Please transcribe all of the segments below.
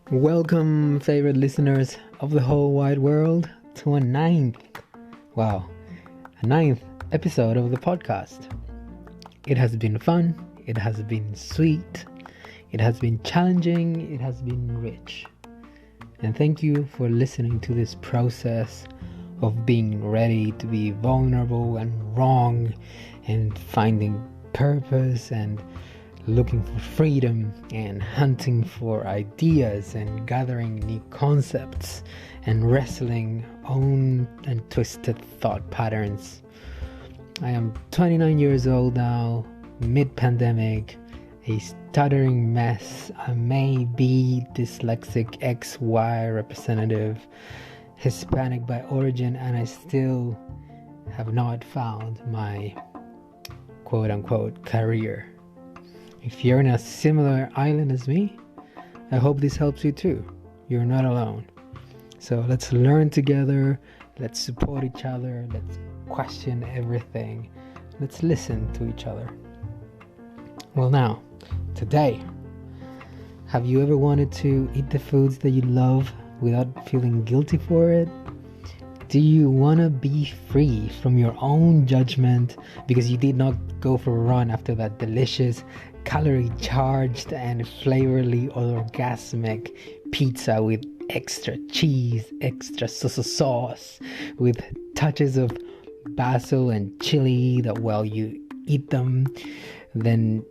Welcome, favorite listeners of the whole wide world, to a ninth episode of the podcast. It has been fun, it has been sweet, it has been challenging, it has been rich. And thank you for listening to this process of being ready to be vulnerable and wrong and finding purpose and looking for freedom and hunting for ideas and gathering new concepts and wrestling own and twisted thought patterns. I am 29 years old now, mid-pandemic, a stuttering mess, a maybe dyslexic XY representative, Hispanic by origin, and I still have not found my quote-unquote career. If you're in a similar island as me, I hope this helps you too. You're not alone. So let's learn together, let's support each other, let's question everything, let's listen to each other. Well, now, today, have you ever wanted to eat the foods that you love without feeling guilty for it? Do you want to be free from your own judgment because you did not go for a run after that delicious, calorie-charged and flavorly orgasmic pizza with extra cheese, extra sauce, with touches of basil and chili that while you eat them, then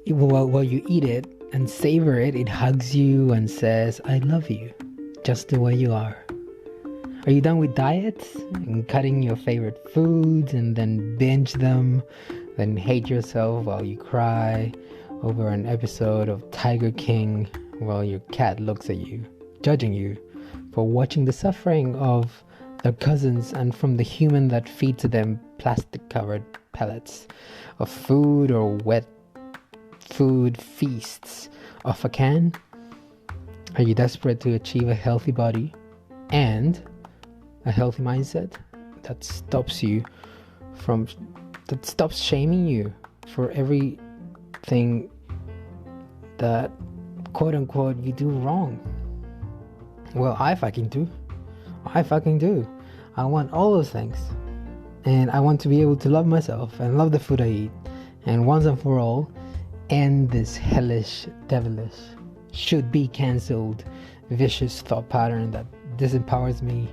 while you eat it and savor it, it hugs you and says, I love you, just the way you are. Are you done with diets and cutting your favorite foods and then binge them, then hate yourself while you cry over an episode of Tiger King while your cat looks at you, judging you for watching the suffering of their cousins and from the human that feeds them plastic-covered pellets of food or wet food feasts off a can? Are you desperate to achieve a healthy body and a healthy mindset that stops shaming you for everything that quote unquote you do wrong? Well, I fucking do. I want all those things, and I want to be able to love myself and love the food I eat, and once and for all end this hellish, devilish, should be cancelled, vicious thought pattern that disempowers me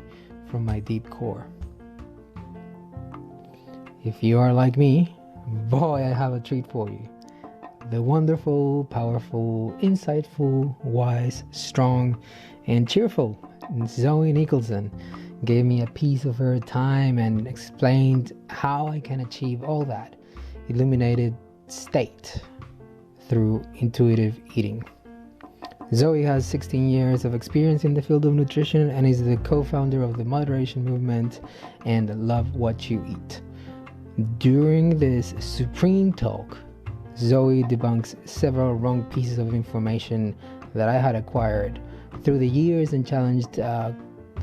from my deep core. If you are like me, boy, I have a treat for you. The wonderful, powerful, insightful, wise, strong, and cheerful Zoe Nicholson gave me a piece of her time and explained how I can achieve all that illuminated state through intuitive eating. Zoe has 16 years of experience in the field of nutrition and is the co-founder of the moderation movement and Love What You Eat. During this supreme talk, Zoe debunks several wrong pieces of information that I had acquired through the years and challenged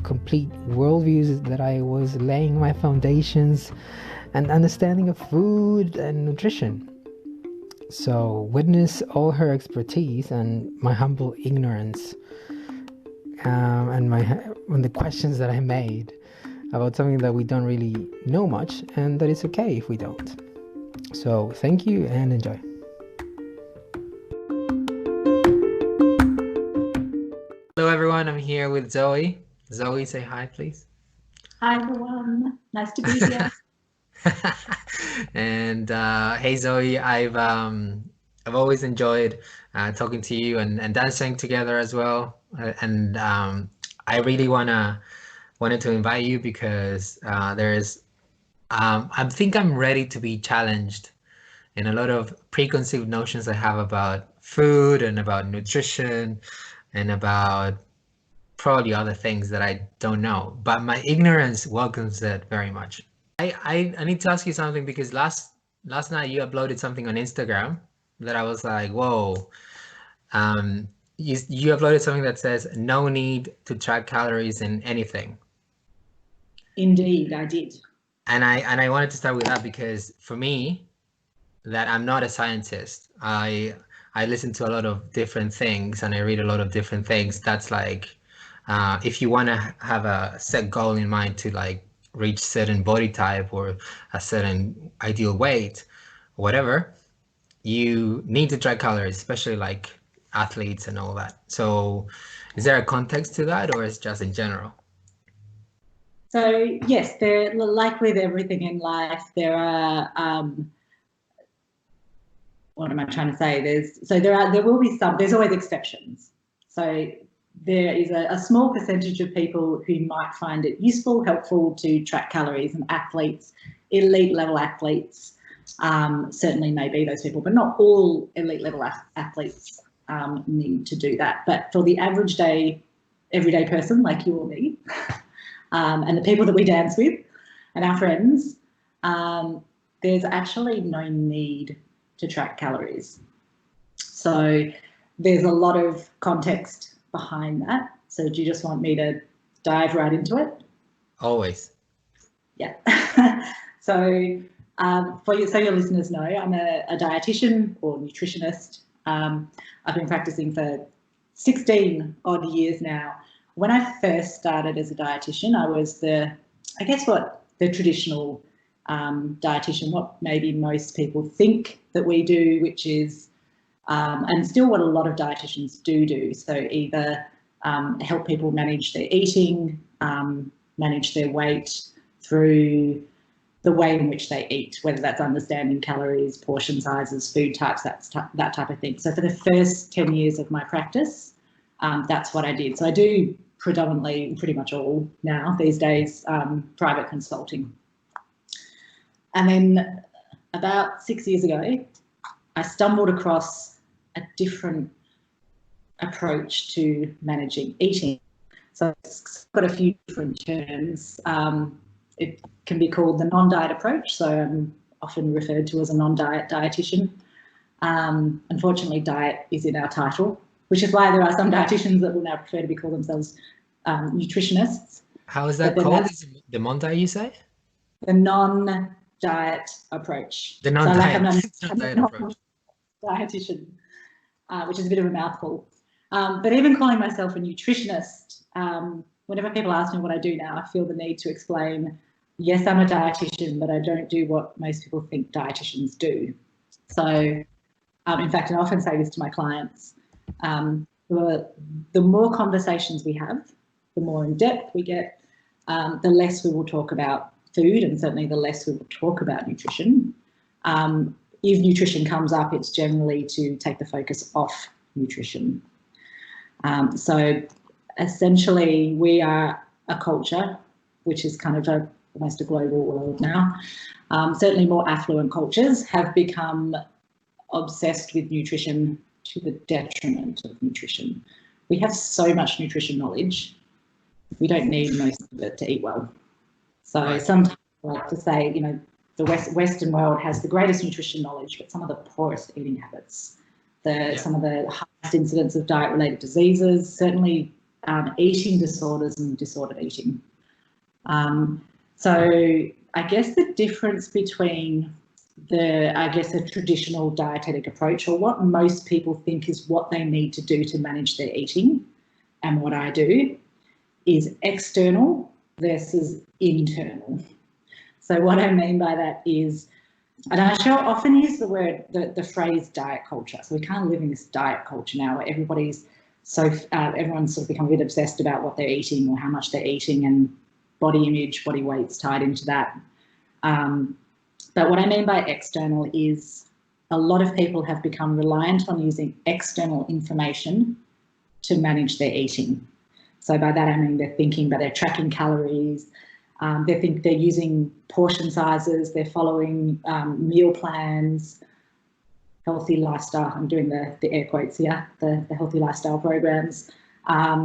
complete worldviews that I was laying my foundations and understanding of food and nutrition. So witness all her expertise and my humble ignorance and the questions that I made about something that we don't really know much, and that it's okay if we don't. So thank you and enjoy. Hello everyone, I'm here with Zoe. Zoe, say hi please. Hi everyone, nice to be here. And hey Zoe, I've always enjoyed talking to you and dancing together as well. And I really wanted to invite you because I think I'm ready to be challenged in a lot of preconceived notions I have about food and about nutrition and about probably other things that I don't know. But my ignorance welcomes it very much. I need to ask you something because last night you uploaded something on Instagram that I was like, whoa. You uploaded something that says no need to track calories in anything. Indeed, I did. And I wanted to start with that because for me, that I'm not a scientist. I listen to a lot of different things and I read a lot of different things. That's like, if you want to have a set goal in mind to like reach certain body type or a certain ideal weight, whatever, you need to track calories, especially like athletes and all that. So is there a context to that, or is it just in general? So yes, there, like with everything in life, there are what am I trying to say? There will be some. There's always exceptions. So there is a small percentage of people who might find it useful, helpful to track calories, and athletes, elite level athletes, certainly may be those people, but not all elite level athletes need to do that. But for the average day, everyday person like you or me, and the people that we dance with and our friends, there's actually no need to track calories. So there's a lot of context behind that. So do you just want me to dive right into it? Always. Yeah. So your listeners know, I'm a dietitian or nutritionist. I've been practicing for 16 odd years now. When I first started as a dietitian, I was the traditional dietitian, what maybe most people think that we do, which is, and still what a lot of dietitians do. So either help people manage their eating, manage their weight through the way in which they eat, whether that's understanding calories, portion sizes, food types, that type of thing. So for the first 10 years of my practice, that's what I did. So I do predominantly, pretty much all now these days, private consulting. And then about 6 years ago, I stumbled across a different approach to managing eating. So it's got a few different terms. It can be called the non-diet approach. So I'm often referred to as a non-diet dietitian. Unfortunately, diet is in our title, which is why there are some dietitians that will now prefer to be called themselves nutritionists. How is that called? The non-diet, you say? The non-diet approach. The non-diet, approach. Dietitian, which is a bit of a mouthful. But even calling myself a nutritionist, whenever people ask me what I do now, I feel the need to explain, yes, I'm a dietitian, but I don't do what most people think dietitians do. So, in fact, I often say this to my clients, the more conversations we have, the more in depth we get, the less we will talk about food, and certainly the less we will talk about nutrition. If nutrition comes up, it's generally to take the focus off nutrition. So essentially, we are a culture, which is kind of almost a global world now. Certainly more affluent cultures have become obsessed with nutrition to the detriment of nutrition. We have so much nutrition knowledge, we don't need most of it to eat well. So sometimes I like to say, you know, the Western world has the greatest nutrition knowledge, but some of the poorest eating habits, some of the highest incidence of diet-related diseases, certainly eating disorders and disordered eating. So I guess the difference between a traditional dietetic approach, or what most people think is what they need to do to manage their eating, and what I do, is external versus internal. So what I mean by that is, and I shall often use the phrase diet culture. So we can't live in this diet culture now where everyone's sort of become a bit obsessed about what they're eating or how much they're eating, and body image, body weight's tied into that. But what I mean by external is a lot of people have become reliant on using external information to manage their eating. So by that I mean they're tracking calories, they're using portion sizes, they're following meal plans, healthy lifestyle. I'm doing the air quotes here, the healthy lifestyle programs. I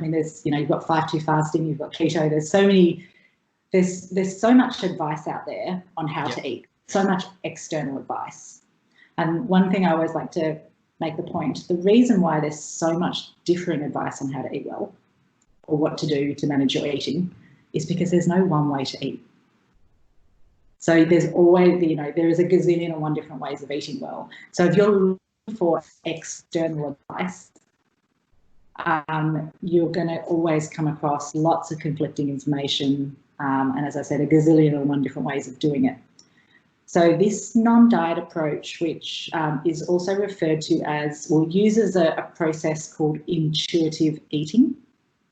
mean, there's, you've got 5-2 fasting, you've got keto. There's so much advice out there on how to eat, so much external advice. And one thing I always like to make the point, the reason why there's so much different advice on how to eat well, or what to do to manage your eating, is because there's no one way to eat. So there's always, there is a gazillion and one different ways of eating well. So if you're looking for external advice, you're going to always come across lots of conflicting information, and as I said, a gazillion and one different ways of doing it. So this non-diet approach, which is also referred to as, or uses a process called intuitive eating.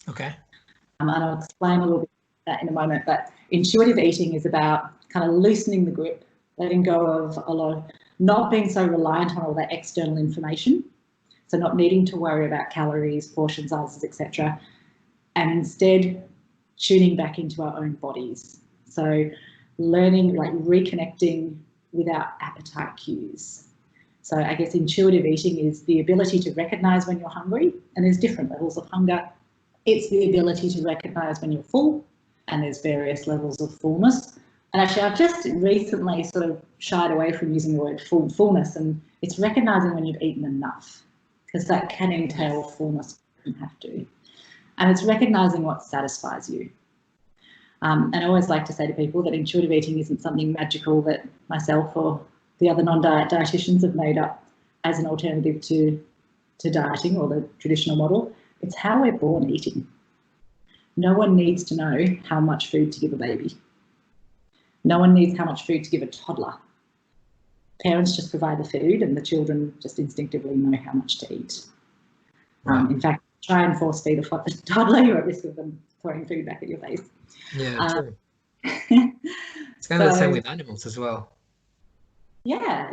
Okay. And I'll explain a little bit of that in a moment, but intuitive eating is about kind of loosening the grip, letting go of a lot of, not being so reliant on all that external information, so not needing to worry about calories, portion sizes, etc., and instead tuning back into our own bodies. So learning, like reconnecting with our appetite cues. So I guess intuitive eating is the ability to recognize when you're hungry, and there's different levels of hunger. It's the ability to recognize when you're full, and there's various levels of fullness. And actually, I've just recently sort of shied away from using the word fullness, and it's recognizing when you've eaten enough, because that can entail fullness, you have to. And it's recognizing what satisfies you. And I always like to say to people that intuitive eating isn't something magical that myself or the other non-diet dietitians have made up as an alternative to dieting or the traditional model. It's how we're born eating. No one needs to know how much food to give a baby. No one needs how much food to give a toddler. Parents just provide the food and the children just instinctively know how much to eat. Wow. In fact, try and force feed a toddler, you're at risk of them throwing food back at your face. Yeah, true. It's kind of the same with animals as well. Yeah.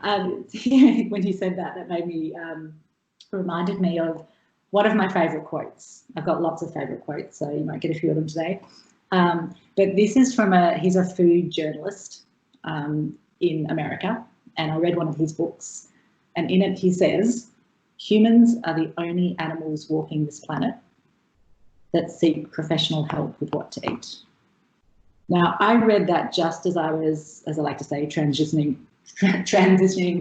And when you said that, that made me, reminded me of one of my favourite quotes. I've got lots of favourite quotes, so you might get a few of them today. But this is from he's a food journalist in America, and I read one of his books, and in it he says, humans are the only animals walking this planet that seek professional help with what to eat. Now, I read that just as I was, as I like to say, transitioning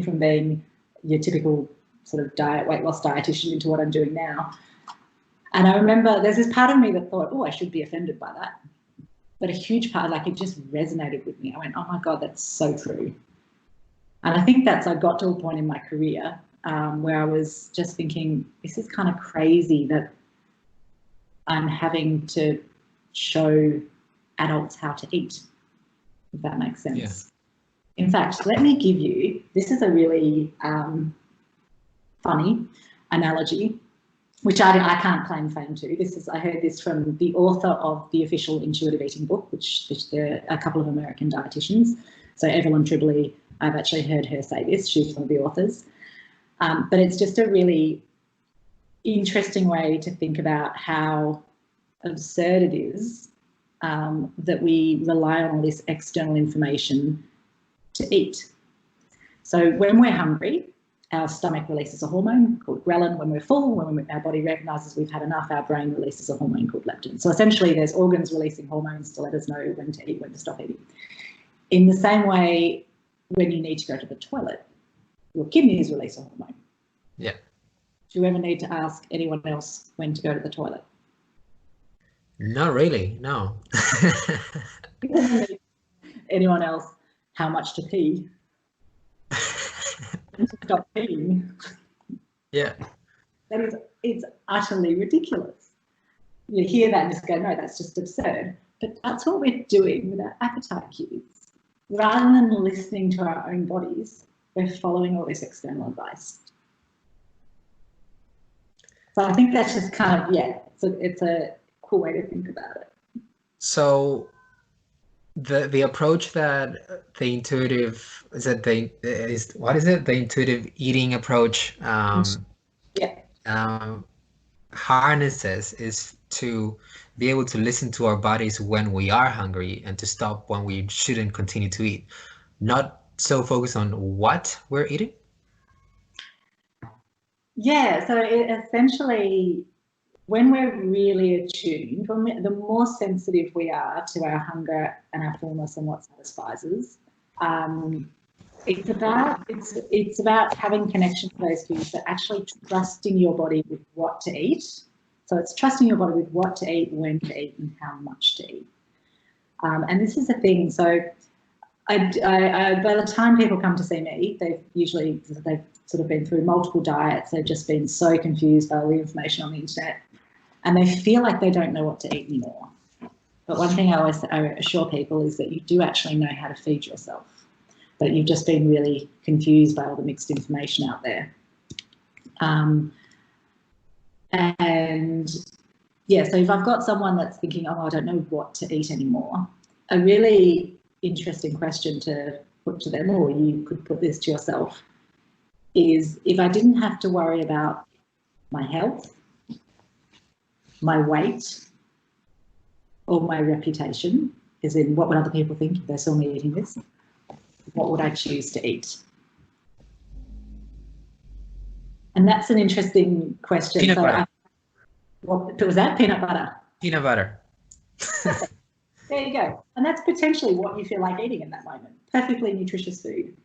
from being your typical sort of weight loss dietitian into what I'm doing now. And I remember there's this part of me that thought, oh, I should be offended by that. But a huge part, like, it just resonated with me. I went, oh my God, that's so true. And I think I got to a point in my career where I was just thinking, this is kind of crazy that I'm having to show adults how to eat, if that makes sense. Yeah. In fact, let me give you, this is a really funny analogy, which I can't claim fame to. I heard this from the author of the official intuitive eating book, which there are a couple of American dietitians. So Evelyn Tribbley, I've actually heard her say this. She's one of the authors. But it's just a really interesting way to think about how absurd it is that we rely on all this external information to eat. So when we're hungry, our stomach releases a hormone called ghrelin. When we're full, when our body recognises we've had enough, our brain releases a hormone called leptin. So essentially there's organs releasing hormones to let us know when to eat, when to stop eating. In the same way, when you need to go to the toilet, your kidneys release a hormone. Yeah. Do you ever need to ask anyone else when to go to the toilet? Not really, no. Anyone else how much to pee? And to stop peeing. Yeah. It's utterly ridiculous. You hear that and just go, no, that's just absurd. But that's what we're doing with our appetite cues. Rather than listening to our own bodies, we're following all this external advice. So I think that's just kind of, yeah, it's a cool way to think about it. So the approach that the intuitive, the intuitive eating approach harnesses is to be able to listen to our bodies when we are hungry and to stop when we shouldn't continue to eat, not so focused on what we're eating. Yeah, so essentially, when we're really attuned, the more sensitive we are to our hunger and our fullness and what satisfies us, it's about having connection to those cues, but actually trusting your body with what to eat. So it's trusting your body with what to eat, when to eat, and how much to eat. And this is the thing. So by the time people come to see me, they've sort of been through multiple diets. They've just been so confused by all the information on the internet, and they feel like they don't know what to eat anymore. But one thing I always assure people is that you do actually know how to feed yourself, but you've just been really confused by all the mixed information out there. And yeah, so if I've got someone that's thinking, oh, I don't know what to eat anymore, a really interesting question to put to them, or you could put this to yourself, is if I didn't have to worry about my health, my weight, or my reputation, as in what would other people think if they saw me eating this, what would I choose to eat? And that's an interesting question. Peanut butter. What was that? Peanut butter? Peanut butter. There you go. And that's potentially what you feel like eating in that moment. Perfectly nutritious food.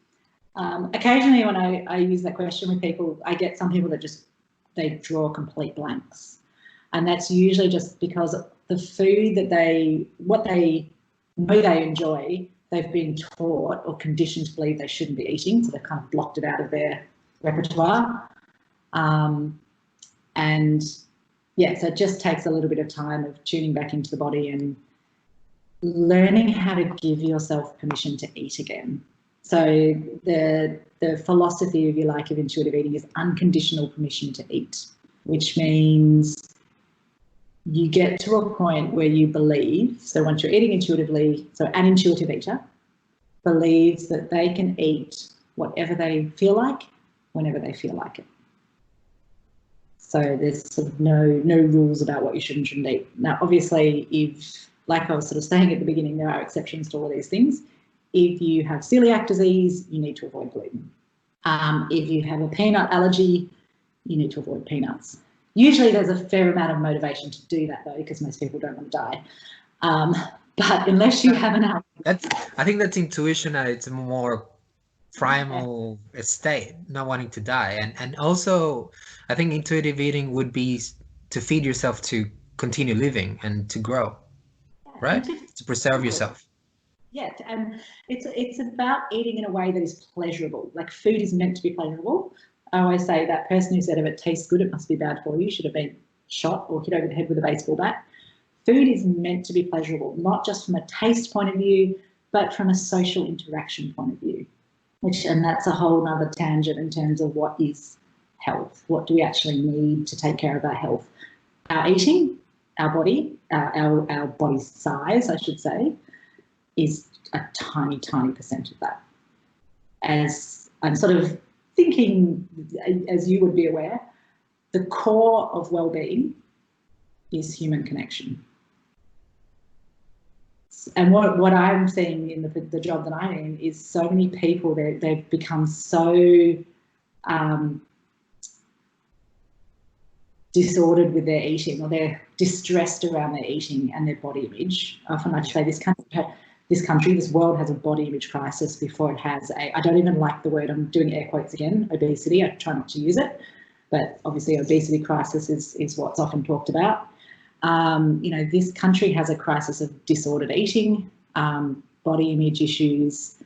Occasionally when I use that question with people, I get some people that they draw complete blanks. And that's usually just because the food that what they know they enjoy, they've been taught or conditioned to believe they shouldn't be eating, so they've kind of blocked it out of their repertoire. And yeah, so it just takes a little bit of time of tuning back into the body and learning how to give yourself permission to eat again. So the philosophy, if you like, of intuitive eating is unconditional permission to eat, which means you get to a point where you believe, so once you're eating intuitively, so an intuitive eater believes that they can eat whatever they feel like, whenever they feel like it. So there's sort of no rules about what you should and shouldn't eat. Now, obviously, if, like I was sort of saying at the beginning, there are exceptions to all of these things. If you have celiac disease, you need to avoid gluten. If you have a peanut allergy, you need to avoid peanuts. Usually there's a fair amount of motivation to do that, though, because most people don't want to die. But unless you have an allergy. I think that's intuition at its more primal state, not wanting to die. And also, I think intuitive eating would be to feed yourself to continue living and to grow, right? To preserve yourself. Yeah, and it's about eating in a way that is pleasurable. Like, food is meant to be pleasurable. I always say that person who said if it tastes good, it must be bad for you, should have been shot or hit over the head with a baseball bat. Food is meant to be pleasurable, not just from a taste point of view, but from a social interaction point of view. And that's a whole nother tangent in terms of what is health. What do we actually need to take care of our health? Our eating, our body, our body size, I should say, is a tiny, tiny percent of that. As I'm sort of thinking, as you would be aware, the core of well-being is human connection. And what I'm seeing in the job that I'm in is so many people, they've become so disordered with their eating, or they're distressed around their eating and their body image. Often I say this world has a body image crisis before it has I don't even like the word, I'm doing air quotes again, obesity. I try not to use it, but obviously obesity crisis is what's often talked about. This country has a crisis of disordered eating, body image issues,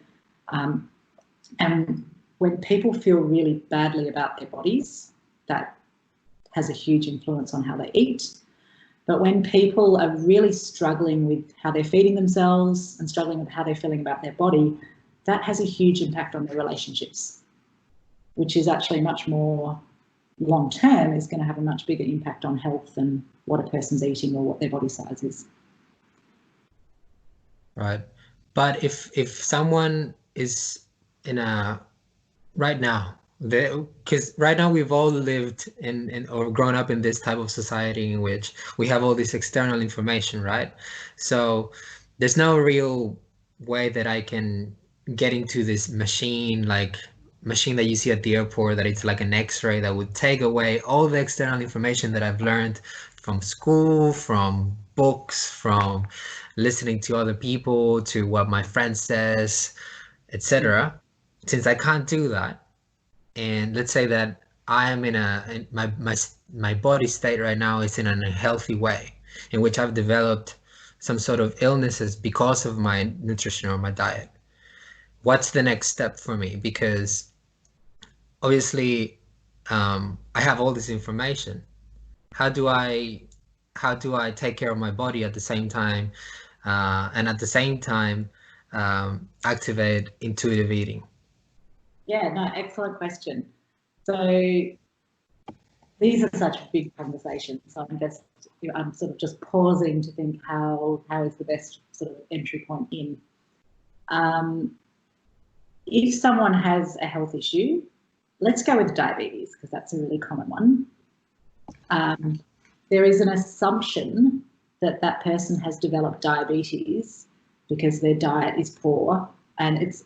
and when people feel really badly about their bodies, that has a huge influence on how they eat. But when people are really struggling with how they're feeding themselves and struggling with how they're feeling about their body, that has a huge impact on their relationships, which is actually much more long-term, is going to have a much bigger impact on health than what a person's eating or what their body size is. Right. But if someone is in right now, because right now we've all lived in or grown up in this type of society in which we have all this external information, right? So there's no real way that I can get into this machine that you see at the airport, that it's like an X-ray that would take away all the external information that I've learned from school, from books, from listening to other people, to what my friend says, etc. Since I can't do that, and let's say that I am in my body state right now is in a healthy way, in which I've developed some sort of illnesses because of my nutrition or my diet. What's the next step for me? Because obviously I have all this information. How do I take care of my body at the same time, and at the same time activate intuitive eating? Yeah, no, excellent question. So these are such big conversations. So I'm sort of just pausing to think how is the best sort of entry point in. If someone has a health issue, let's go with diabetes because that's a really common one. There is an assumption that that person has developed diabetes because their diet is poor, and it's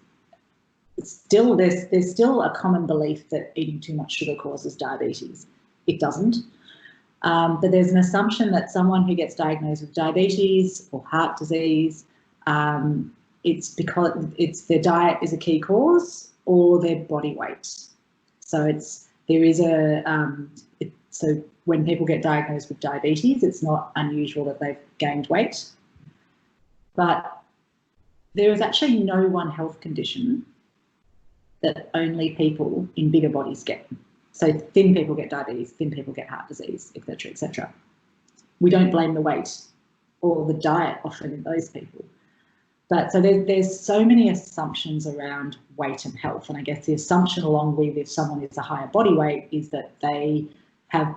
still there's still a common belief that eating too much sugar causes diabetes. It doesn't. But there's an assumption that someone who gets diagnosed with diabetes or heart disease, it's because their diet is a key cause or their body weight. So so when people get diagnosed with diabetes, it's not unusual that they've gained weight. But there is actually no one health condition that only people in bigger bodies get. So thin people get diabetes, thin people get heart disease, etc., etc. We don't blame the weight or the diet often in those people. But so there's so many assumptions around weight and health. And I guess the assumption along with if someone is a higher body weight is that they have,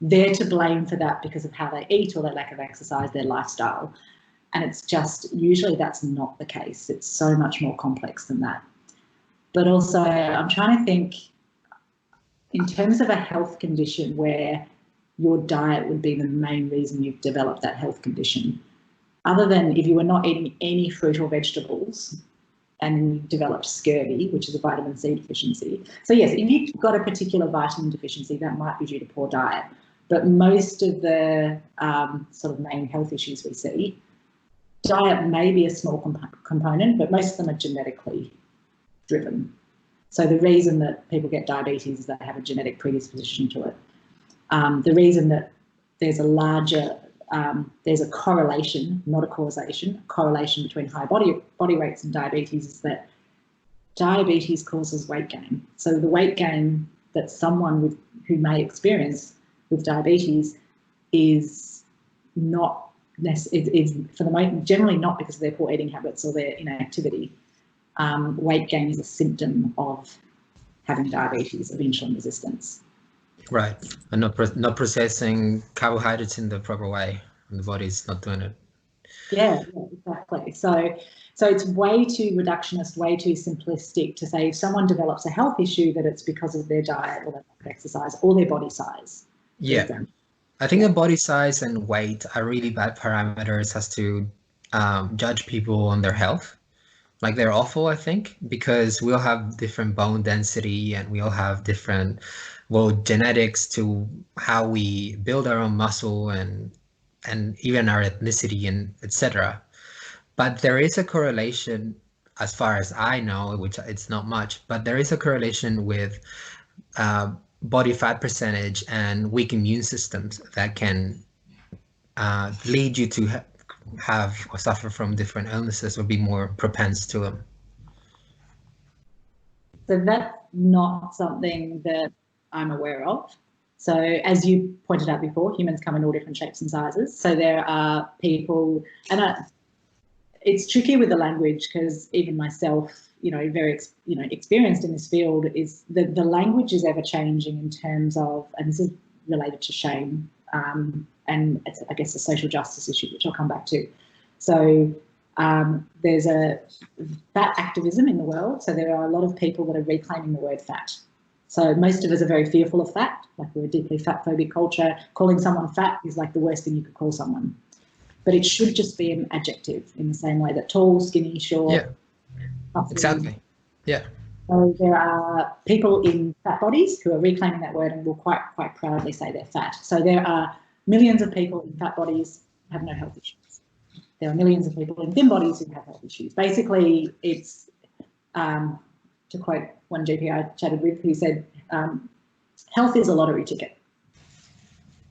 they're to blame for that because of how they eat or their lack of exercise, their lifestyle. And it's just, usually that's not the case. It's so much more complex than that. But also I'm trying to think in terms of a health condition where your diet would be the main reason you've developed that health condition. Other than if you were not eating any fruit or vegetables and you developed scurvy, which is a vitamin C deficiency. So yes, if you've got a particular vitamin deficiency, that might be due to poor diet. But most of the sort of main health issues we see, diet may be a small component, but most of them are genetically driven. So the reason that people get diabetes is they have a genetic predisposition to it. The reason that there's a larger there's a correlation, not a causation, a correlation between high body weights and diabetes is that diabetes causes weight gain. So the weight gain that someone who may experience with diabetes is not for the most generally not because of their poor eating habits or their inactivity. Weight gain is a symptom of having diabetes, of insulin resistance. Right, and not processing carbohydrates in the proper way, and the body's not doing it. Yeah, exactly. So it's way too reductionist, way too simplistic to say if someone develops a health issue that it's because of their diet or their exercise or their body size. Yeah, I think the body size and weight are really bad parameters as to judge people on their health. Like they're awful, I think, because we all have different bone density and we all have different, genetics to how we build our own muscle and even our ethnicity and etc. But there is a correlation, as far as I know, which it's not much, but there is a correlation with body fat percentage and weak immune systems that can lead you to have or suffer from different illnesses or be more propense to them. So that's not something that I'm aware of. So as you pointed out before, humans come in all different shapes and sizes. So there are people, and it's tricky with the language because even myself, very experienced in this field, is the language is ever changing in terms of, and this is related to shame, and it's, I guess, a social justice issue, which I'll come back to. So there's a fat activism in the world. So there are a lot of people that are reclaiming the word fat. So most of us are very fearful of fat, like we're a deeply fat-phobic culture. Calling someone fat is like the worst thing you could call someone. But it should just be an adjective in the same way that tall, skinny, short. Yeah, exactly. Yeah. So there are people in fat bodies who are reclaiming that word and will quite proudly say they're fat. So there are millions of people in fat bodies who have no health issues. There are millions of people in thin bodies who have health issues. Basically, it's, to quote one GP I chatted with, who said, health is a lottery ticket.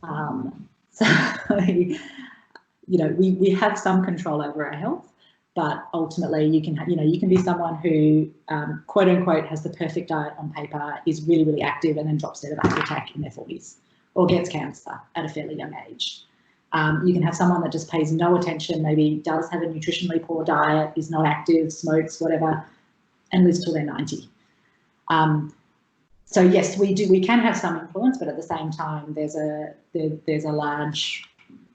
So we have some control over our health, but ultimately you can be someone who quote unquote has the perfect diet on paper, is really, really active, and then drops dead of a heart attack in their 40s or gets cancer at a fairly young age. You can have someone that just pays no attention, maybe does have a nutritionally poor diet, is not active, smokes, whatever, and lives till they're 90. So yes, we can have some influence, but at the same time, there's a large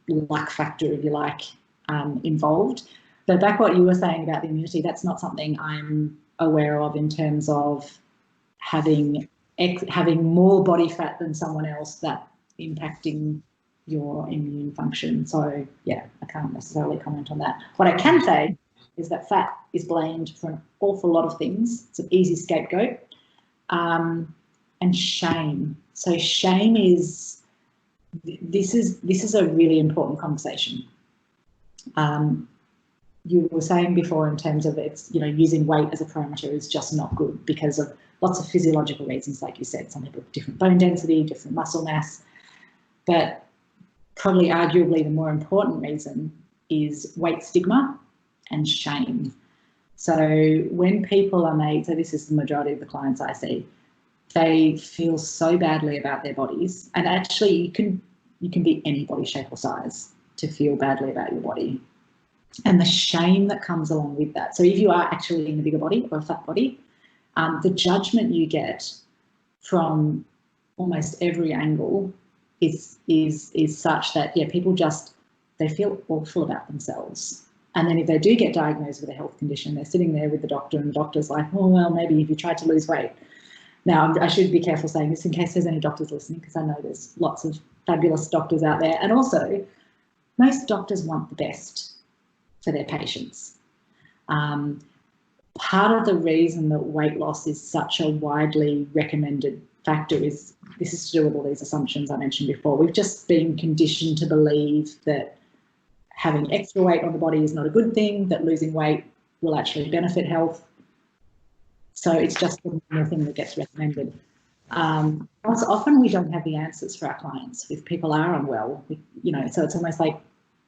luck factor, if you like, involved. But back what you were saying about the immunity, that's not something I'm aware of in terms of having more body fat than someone else that impacting your immune function. So yeah, I can't necessarily comment on that. What I can say is that fat is blamed for an awful lot of things. It's an easy scapegoat. And shame. So shame is a really important conversation. You were saying before in terms of using weight as a parameter is just not good because of lots of physiological reasons, like you said. Some people have different bone density, different muscle mass, but probably arguably the more important reason is weight stigma and shame. So when people are made, so this is the majority of the clients I see, they feel so badly about their bodies, and actually you can be any body shape or size to feel badly about your body, and the shame that comes along with that. So if you are actually in a bigger body or a fat body, the judgment you get from almost every angle is such that people they feel awful about themselves. And then if they do get diagnosed with a health condition, they're sitting there with the doctor, and the doctor's like, oh well, maybe if you tried to lose weight. Now, I should be careful saying this in case there's any doctors listening, because I know there's lots of fabulous doctors out there. And also, most doctors want the best for their patients. Part of the reason that weight loss is such a widely recommended factor is this is to do with all these assumptions I mentioned before. We've just been conditioned to believe that having extra weight on the body is not a good thing, that losing weight will actually benefit health. So it's just the normal thing that gets recommended. Also, often we don't have the answers for our clients if people are unwell. So it's almost like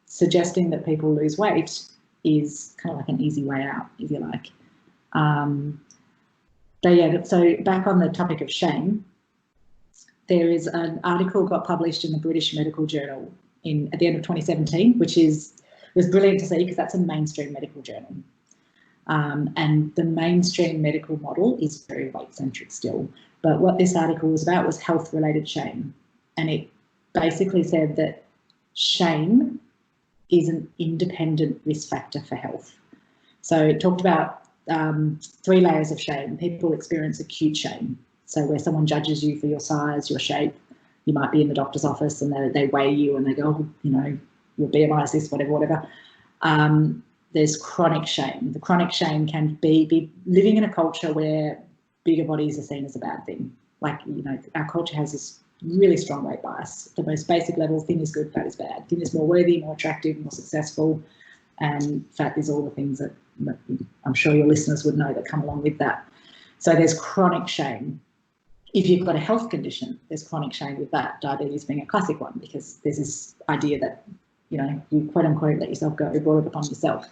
suggesting that people lose weight is kind of like an easy way out, if you like. So back on the topic of shame, there is an article got published in the British Medical Journal at the end of 2017, which was brilliant to see because that's a mainstream medical journal. And the mainstream medical model is very weight-centric still. But what this article was about was health-related shame. And it basically said that shame is an independent risk factor for health. So it talked about 3 layers of shame. People experience acute shame. So where someone judges you for your size, your shape. You might be in the doctor's office and they weigh you and they go, your BMI is this, whatever. There's chronic shame. The chronic shame can be living in a culture where bigger bodies are seen as a bad thing. Like, our culture has this really strong weight bias. The most basic level, thin is good, fat is bad. Thin is more worthy, more attractive, more successful, and fat is all the things that I'm sure your listeners would know that come along with that. So there's chronic shame. If you've got a health condition, there's chronic shame with that, diabetes being a classic one, because there's this idea that, you quote unquote let yourself go, brought it upon yourself.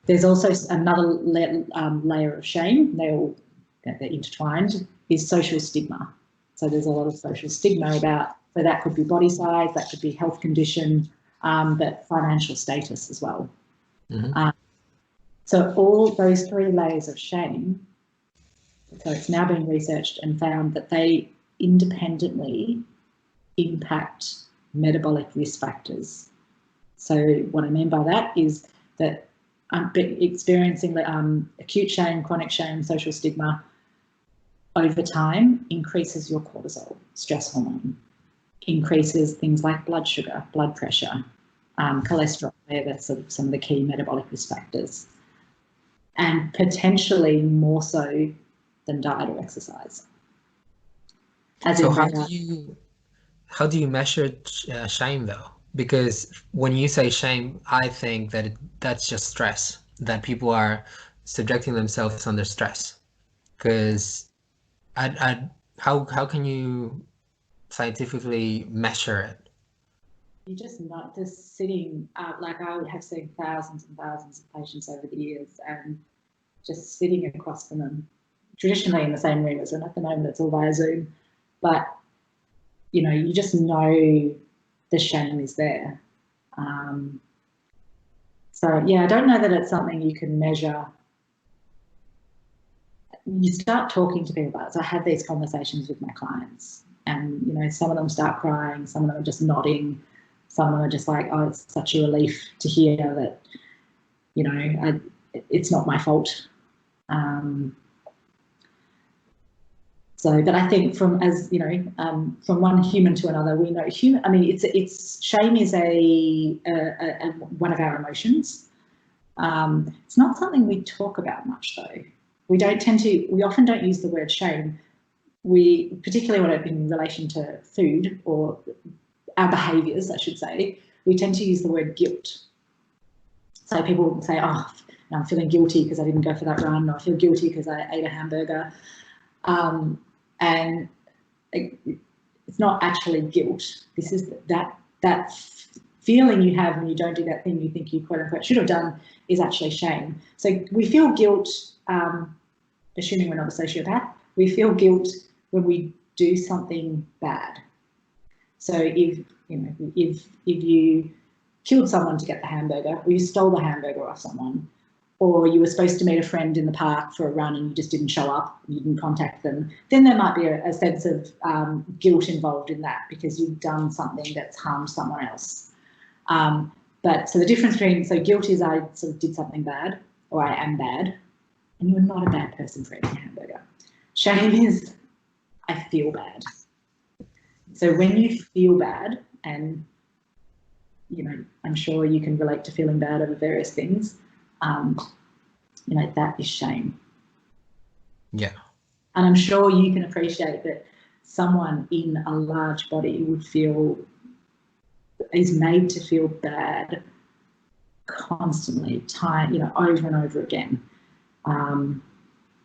There's also another layer of shame, they're intertwined, is social stigma. So there's a lot of social stigma about, so that could be body size, that could be health condition, but financial status as well. Mm-hmm. So all those 3 layers of shame, so it's now been researched and found that they independently impact metabolic risk factors. So what I mean by that is that experiencing acute shame, chronic shame, social stigma over time increases your cortisol, stress hormone, increases things like blood sugar, blood pressure, cholesterol. They're some of the key metabolic risk factors, and potentially more so than diet or exercise. So how do you measure shame though? Because when you say shame, I think that that's just stress, that people are subjecting themselves under stress. Because how can you scientifically measure it? you just not just sitting like I would have seen thousands and thousands of patients over the years, and just sitting across from them, traditionally in the same room as them. At the moment it's all via Zoom, but you know, you just know the shame is there. So yeah, I don't know that it's something you can measure. You start talking to people about it. So I have these conversations with my clients, and you know, some of them start crying, some of them are just nodding, some of them are just like, oh, it's such a relief to hear that, you know, it's not my fault. So, but I think from, as you know, from one human to another, we know human. I mean, it's shame is a one of our emotions. It's not something we talk about much, though. We often don't use the word shame. We, particularly when in relation to food or our behaviours, I should say, we tend to use the word guilt. So people will say, oh, I'm feeling guilty because I didn't go for that run, or I feel guilty because I ate a hamburger. And it's not actually guilt. This is that feeling you have when you don't do that thing you think you quote unquote should have done is actually shame. So we feel guilt, assuming we're not a sociopath, we feel guilt when we do something bad. So if you killed someone to get the hamburger, or you stole the hamburger off someone, or you were supposed to meet a friend in the park for a run and you just didn't show up, you didn't contact them, then there might be a sense of guilt involved in that because you've done something that's harmed someone else. But so the difference between, so guilt is I sort of did something bad, or I am bad, and you're not a bad person for eating a hamburger. Shame is I feel bad. So when you feel bad, and you know, I'm sure you can relate to feeling bad over various things, you know, that is shame. Yeah. And I'm sure you can appreciate that someone in a large body is made to feel bad constantly, you know, over and over again.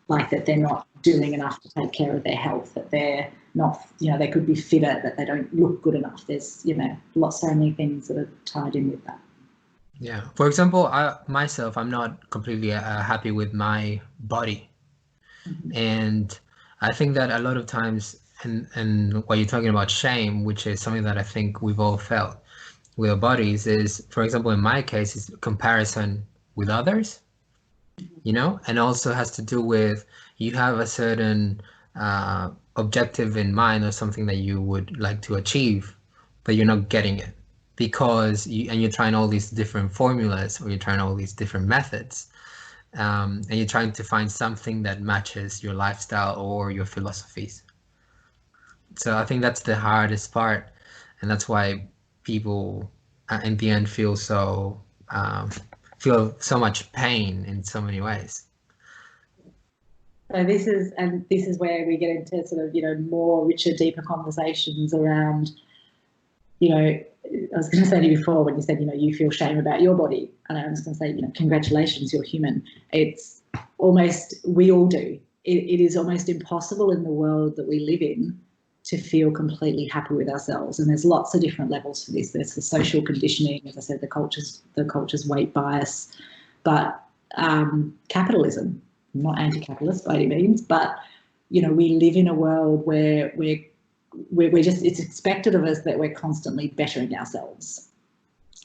Like that they're not doing enough to take care of their health, that they're not, you know, they could be fitter, that they don't look good enough. There's, you know, so many things that are tied in with that. Yeah. For example, I'm not completely happy with my body. Mm-hmm. And I think that a lot of times, and what you're talking about shame, which is something that I think we've all felt with our bodies, is, for example, in my case, is comparison with others, you know, and also has to do with you have a certain objective in mind or something that you would like to achieve, but you're not getting it because you're trying all these different formulas, or you're trying all these different methods, and you're trying to find something that matches your lifestyle or your philosophies. So I think that's the hardest part, and that's why people in the end feel so much pain in so many ways. So this is where we get into sort of, you know, more richer, deeper conversations around, you know, I was going to say to you before when you said, you know, you feel shame about your body, and I was going to say, you know, congratulations, you're human. It's almost, we all do. It is almost impossible in the world that we live in to feel completely happy with ourselves, and there's lots of different levels for this. There's the social conditioning, as I said, the culture's weight bias, but capitalism. I'm not anti-capitalist by any means, but you know, we live in a world where we're just, it's expected of us that we're constantly bettering ourselves.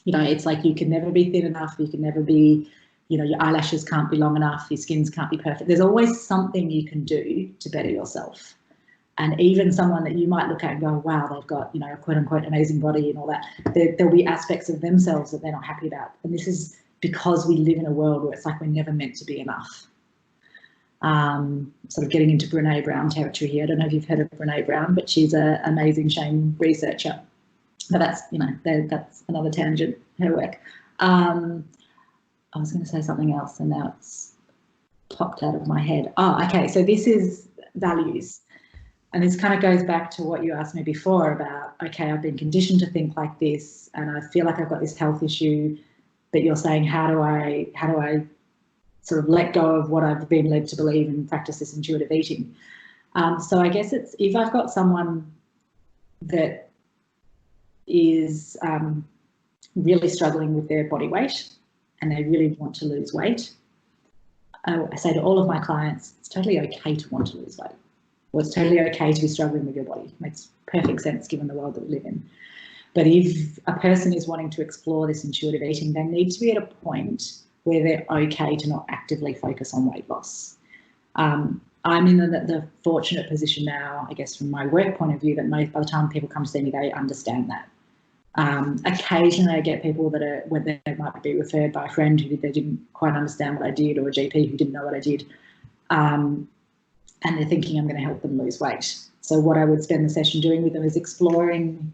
You know, it's like you can never be thin enough, you can never be, you know, your eyelashes can't be long enough, your skins can't be perfect. There's always something you can do to better yourself. And even someone that you might look at and go, wow, they've got, you know, a quote unquote amazing body and all that, there'll be aspects of themselves that they're not happy about. And this is because we live in a world where it's like we're never meant to be enough. Sort of getting into Brene Brown territory here. I don't know if you've heard of Brene Brown, but she's an amazing shame researcher. But that's, you know, that's another tangent, her work. I was going to say something else and now it's popped out of my head. Oh, okay. So this is values. And this kind of goes back to what you asked me before about, okay, I've been conditioned to think like this and I feel like I've got this health issue, but you're saying, how do I sort of let go of what I've been led to believe and practice this intuitive eating? So I guess it's, if I've got someone that is really struggling with their body weight and they really want to lose weight, I say to all of my clients, it's totally okay to want to lose weight. Well, it's totally okay to be struggling with your body. It makes perfect sense given the world that we live in. But if a person is wanting to explore this intuitive eating, they need to be at a point where they're okay to not actively focus on weight loss. I'm in the fortunate position now, I guess, from my work point of view, that by the time people come to see me, they understand that. Occasionally I get people that are, when they might be referred by a friend who they didn't quite understand what I did, or a GP who didn't know what I did, and they're thinking I'm going to help them lose weight. So what I would spend the session doing with them is exploring,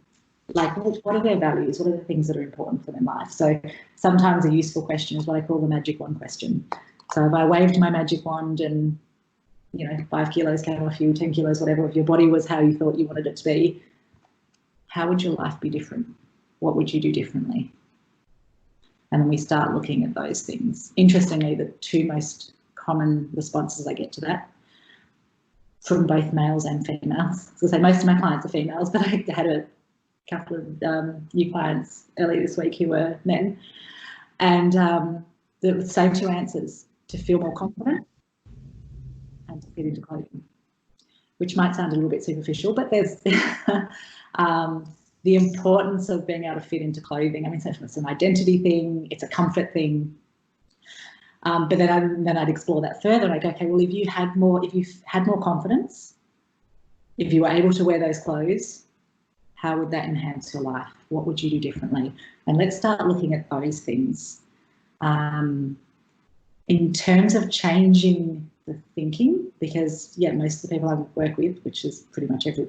like, what are their values? What are the things that are important for their life? So sometimes a useful question is what I call the magic wand question. So if I waved my magic wand and, 5 kilos came off you, 10 kilos, whatever, if your body was how you thought you wanted it to be, how would your life be different? What would you do differently? And then we start looking at those things. Interestingly, the two most common responses I get to that from both males and females. So I say most of my clients are females, but I had a couple of new clients earlier this week who were men. And the same two answers: to feel more confident and to fit into clothing, which might sound a little bit superficial, but there's the importance of being able to fit into clothing. I mean, it's an identity thing, it's a comfort thing. But then I'd explore that further and I'd go, okay, well, if you had more confidence, if you were able to wear those clothes, how would that enhance your life? What would you do differently? And let's start looking at those things. In terms of changing the thinking, because most of the people I work with, which is pretty much the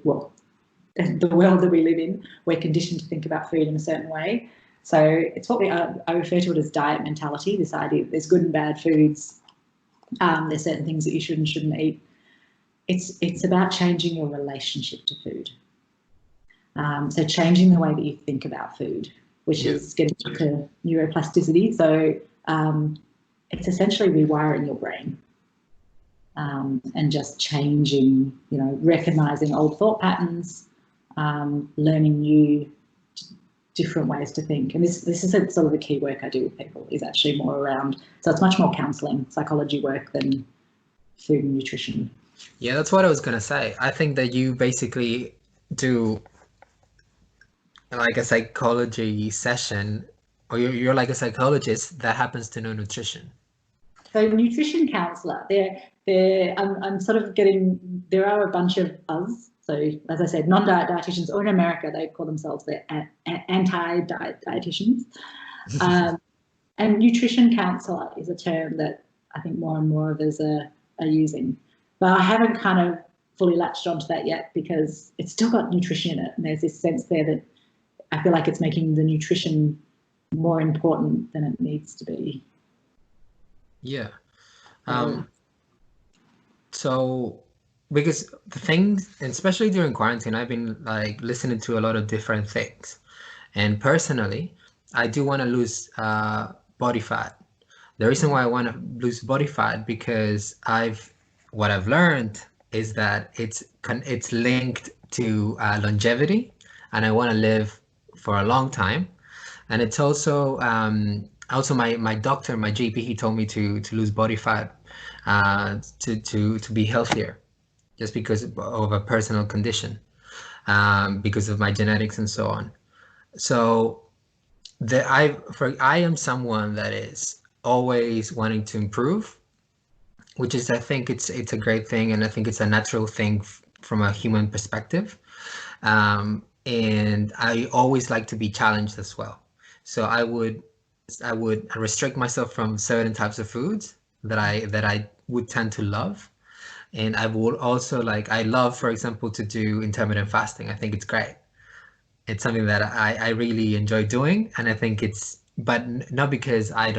world that we live in, we're conditioned to think about food in a certain way. So it's what I refer to it as diet mentality, this idea that there's good and bad foods, there's certain things that you should and shouldn't eat. It's about changing your relationship to food. So changing the way that you think about food, which is getting to neuroplasticity. So it's essentially rewiring your brain and just changing, recognizing old thought patterns, learning new different ways to think. And this is sort of the key work I do with people, is actually more around, so it's much more counselling, psychology work than food and nutrition. Yeah, that's what I was going to say. I think that you basically do like a psychology session, or you're like a psychologist that happens to know nutrition. So nutrition counsellor, I'm sort of getting, there are a bunch of us. So as I said, non-diet dietitians, or in America, they call themselves the anti-diet dietitians. And nutrition counsellor is a term that I think more and more of us are using. But I haven't kind of fully latched onto that yet, because it's still got nutrition in it. And there's this sense there that I feel like it's making the nutrition more important than it needs to be. Yeah. So, because the things, and especially during quarantine, I've been like listening to a lot of different things. And personally, I do want to lose body fat. The reason why I want to lose body fat, because what I've learned is that it's linked to longevity, and I want to live for a long time. And it's also my doctor, my GP, he told me to lose body fat to be healthier, just because of a personal condition, because of my genetics and so on. So I am someone that is always wanting to improve, which is, I think it's a great thing, and I think it's a natural thing from a human perspective. And I always like to be challenged as well. So I would restrict myself from certain types of foods that I would tend to love. And I would also I love, for example, to do intermittent fasting. I think it's great. It's something that I really enjoy doing. And I think but not because I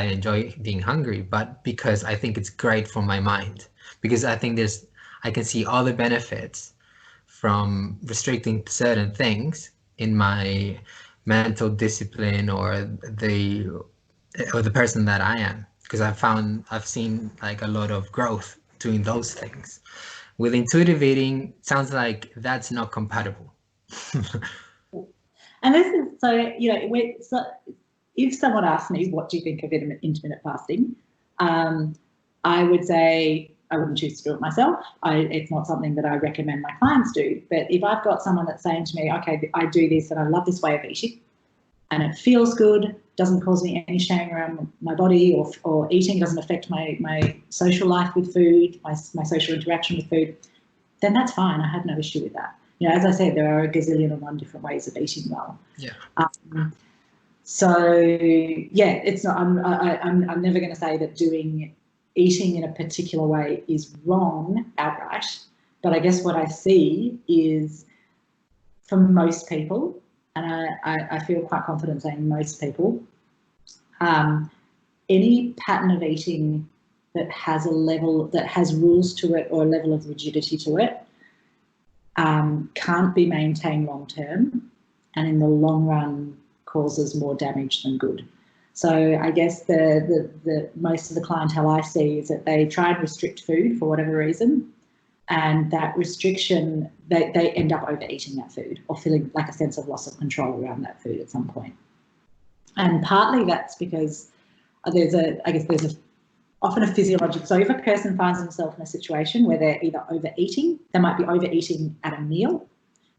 enjoy being hungry, but because I think it's great for my mind. Because I think I can see all the benefits from restricting certain things in my mental discipline or the person that I am, because I've seen like a lot of growth doing those things. With intuitive eating, sounds like that's not compatible. And this is so, you know, so if someone asks me, what do you think of intermittent fasting? I would say I wouldn't choose to do it myself. It's not something that I recommend my clients do. But if I've got someone that's saying to me, okay, I do this and I love this way of eating and it feels good, doesn't cause me any shame around my body, or eating doesn't affect my social life with food, my social interaction with food, then that's fine. I have no issue with that. You know, as I said, there are a gazillion and one different ways of eating well. Yeah. So yeah, it's not. I'm never going to say that eating in a particular way is wrong outright. But I guess what I see is, for most people, and I feel quite confident saying most people, any pattern of eating that has rules to it or a level of rigidity to it can't be maintained long term, and in the long run causes more damage than good. So I guess the most of the clientele I see is that they try and restrict food for whatever reason, and that restriction, they end up overeating that food or feeling like a sense of loss of control around that food at some point. And partly that's because there's often a physiological. So if a person finds themselves in a situation where they're either overeating, they might be overeating at a meal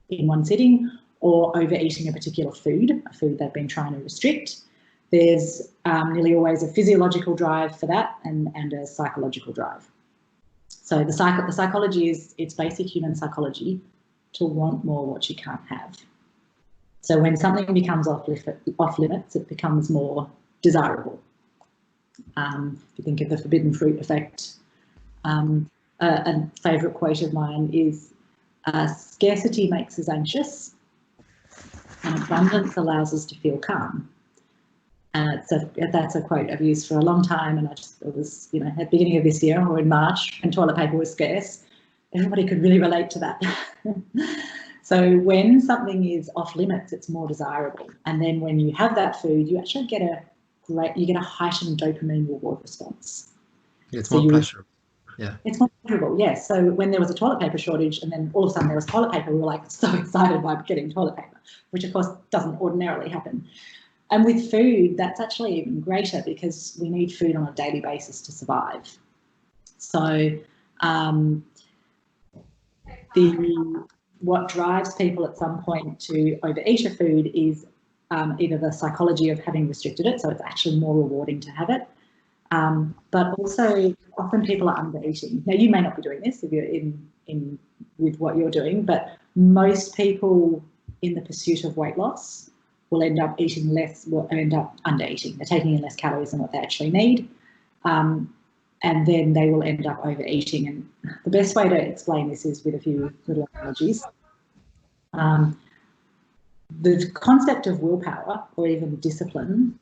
in one sitting, or overeating a particular food, a food they've been trying to restrict. There's nearly always a physiological drive for that and a psychological drive. So the psychology is, it's basic human psychology to want more what you can't have. So when something becomes off limits, it becomes more desirable. If you think of the forbidden fruit effect, a favourite quote of mine is, scarcity makes us anxious and abundance allows us to feel calm. That's a quote I've used for a long time, and it was, you know, at the beginning of this year or in March when toilet paper was scarce, everybody could really relate to that. So when something is off limits, it's more desirable, and then when you have that food, you actually get a heightened dopamine reward response. It's more pleasurable. Yeah. It's more pleasurable, yes. So when there was a toilet paper shortage and then all of a sudden there was toilet paper, we were like so excited by getting toilet paper, which of course doesn't ordinarily happen. And with food, that's actually even greater because we need food on a daily basis to survive. So what drives people at some point to overeat a food is either the psychology of having restricted it, so it's actually more rewarding to have it, but also often people are undereating. Now, you may not be doing this if you're in with what you're doing, but most people in the pursuit of weight loss will end up eating less, will end up undereating. They're taking in less calories than what they actually need, and then they will end up overeating. And the best way to explain this is with a few little analogies. The concept of willpower or even discipline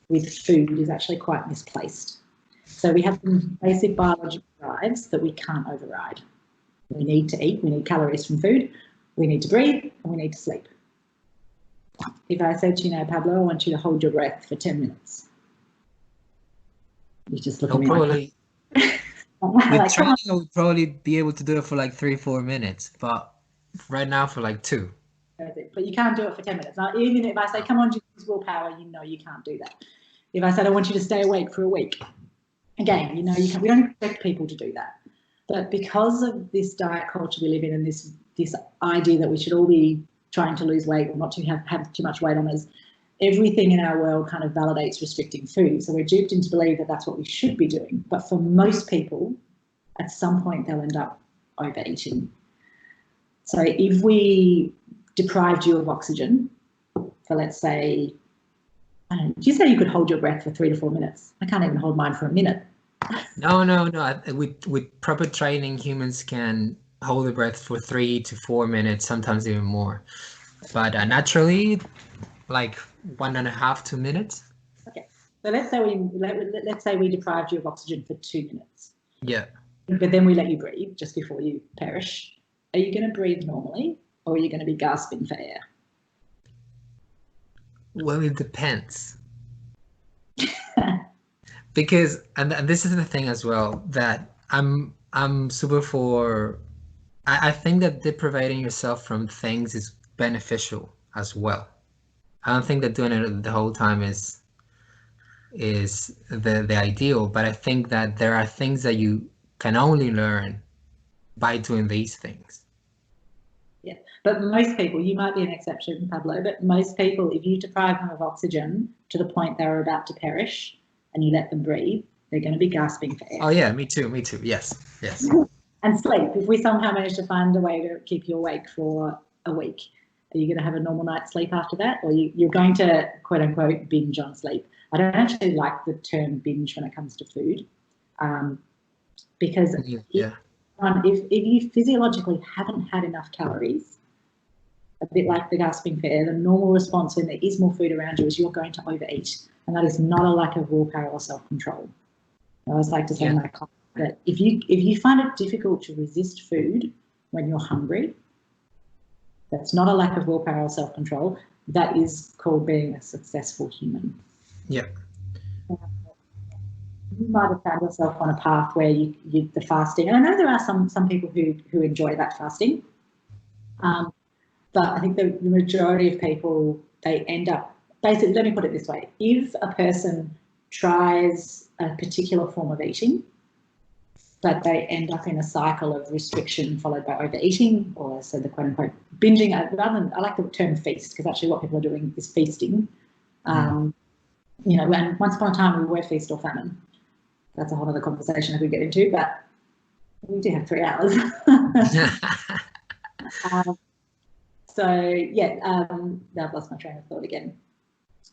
with food is actually quite misplaced. So we have some basic biological drives that we can't override. We need to eat, we need calories from food, we need to breathe, and we need to sleep. If I said to you, now, Pablo, I want you to hold your breath for 10 minutes. You just look at me probably, like, with training, I would probably be able to do it for like 3-4 minutes, but right now for like 2. But you can't do it for 10 minutes. Now, even if I say, come on, use willpower, you know you can't do that. If I said, I want you to stay awake for a week, again, you know you can't. We don't expect people to do that. But because of this diet culture we live in and this idea that we should all be trying to lose weight or not to have too much weight on us, everything in our world kind of validates restricting food. So we're duped into believe that that's what we should be doing. But for most people, at some point, they'll end up overeating. So if we deprived you of oxygen for, let's say, I don't know, did you say you could hold your breath for 3 to 4 minutes? I can't even hold mine for a minute. No. With proper training, humans can hold the breath for 3 to 4 minutes, sometimes even more. But naturally, like 1.5 to 2 minutes. Okay, so let's say we deprived you of oxygen for 2 minutes. Yeah. But then we let you breathe just before you perish. Are you going to breathe normally, or are you going to be gasping for air? Well, it depends. Because, and this is the thing as well, that I'm super for, I think that depriving yourself from things is beneficial as well. I don't think that doing it the whole time is the ideal, but I think that there are things that you can only learn by doing these things. Yeah, but most people, you might be an exception, Pablo, but most people, if you deprive them of oxygen to the point they're about to perish and you let them breathe, they're going to be gasping for air. Oh yeah, me too, yes. And sleep, if we somehow manage to find a way to keep you awake for a week, are you going to have a normal night's sleep after that? Or you're going to, quote unquote, binge on sleep? I don't actually like the term binge when it comes to food, because if you physiologically haven't had enough calories, a bit like the gasping for air, the normal response when there is more food around you is you're going to overeat. And that is not a lack of willpower or self-control. I always like to say in my class that if you find it difficult to resist food when you're hungry, that's not a lack of willpower or self-control. That is called being a successful human. Yeah. You might have found yourself on a path where you the fasting, and I know there are some people who enjoy that fasting, but I think the majority of people, they end up, basically, let me put it this way, if a person tries a particular form of eating, but they end up in a cycle of restriction followed by overeating, or so the quote-unquote binging, I like the term feast, because actually what people are doing is feasting. And once upon a time we were feast or famine. That's a whole other conversation that we get into, but we do have 3 hours. I've lost my train of thought again,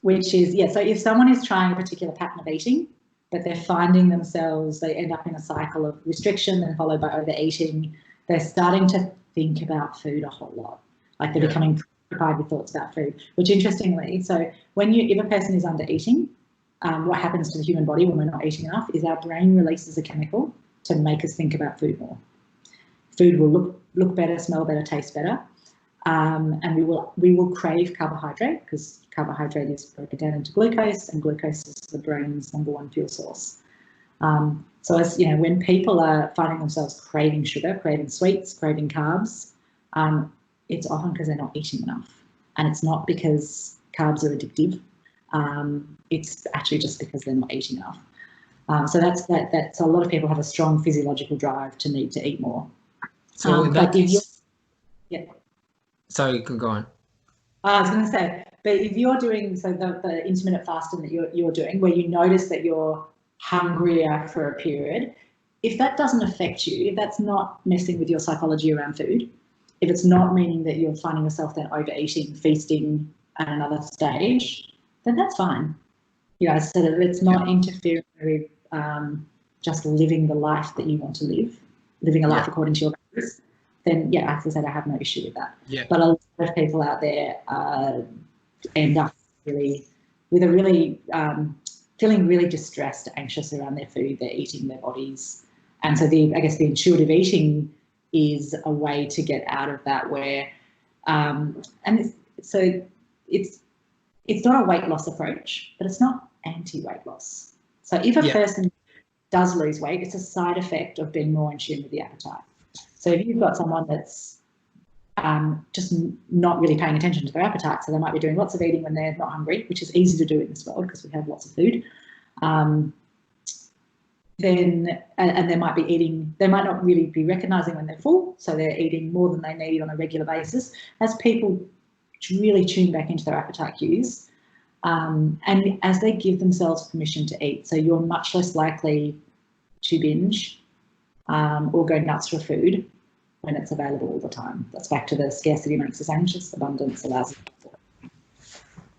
which is, so if someone is trying a particular pattern of eating, but they're finding themselves, they end up in a cycle of restriction and followed by overeating, they're starting to think about food a whole lot. Like they're becoming preoccupied with thoughts about food, which interestingly, so if a person is under eating, what happens to the human body when we're not eating enough is our brain releases a chemical to make us think about food more. Food will look better, smell better, taste better. And we will crave carbohydrate, because carbohydrate is broken down into glucose, and glucose is the brain's #1 fuel source. So as when people are finding themselves craving sugar, craving sweets, craving carbs, it's often because they're not eating enough, and it's not because carbs are addictive. It's actually just because they're not eating enough. So that's a lot of people have a strong physiological drive to need to eat more. So in that case, sorry, you can go on. I was going to say, but if you're doing the intermittent fasting that you're doing, where you notice that you're hungrier for a period, if that doesn't affect you, if that's not messing with your psychology around food, if it's not meaning that you're finding yourself then overeating, feasting at another stage, then that's fine. So that it's not interfering with just living the life that you want to live, living a life according to your values, then as I said, I have no issue with that. But a lot of people out there end up really feeling really distressed, anxious around their food, their eating, their bodies. And so I guess the intuitive eating is a way to get out of that, where it's not a weight loss approach, but it's not anti-weight loss. So if a person does lose weight, it's a side effect of being more in tune with the appetite. So if you've got someone that's just not really paying attention to their appetite, so they might be doing lots of eating when they're not hungry, which is easy to do in this world because we have lots of food, then they might be eating, they might not really be recognising when they're full, so they're eating more than they need on a regular basis. As people really tune back into their appetite cues, and as they give themselves permission to eat, so you're much less likely to binge or go nuts for food when it's available all the time. That's back to the scarcity makes us anxious, abundance allows us to.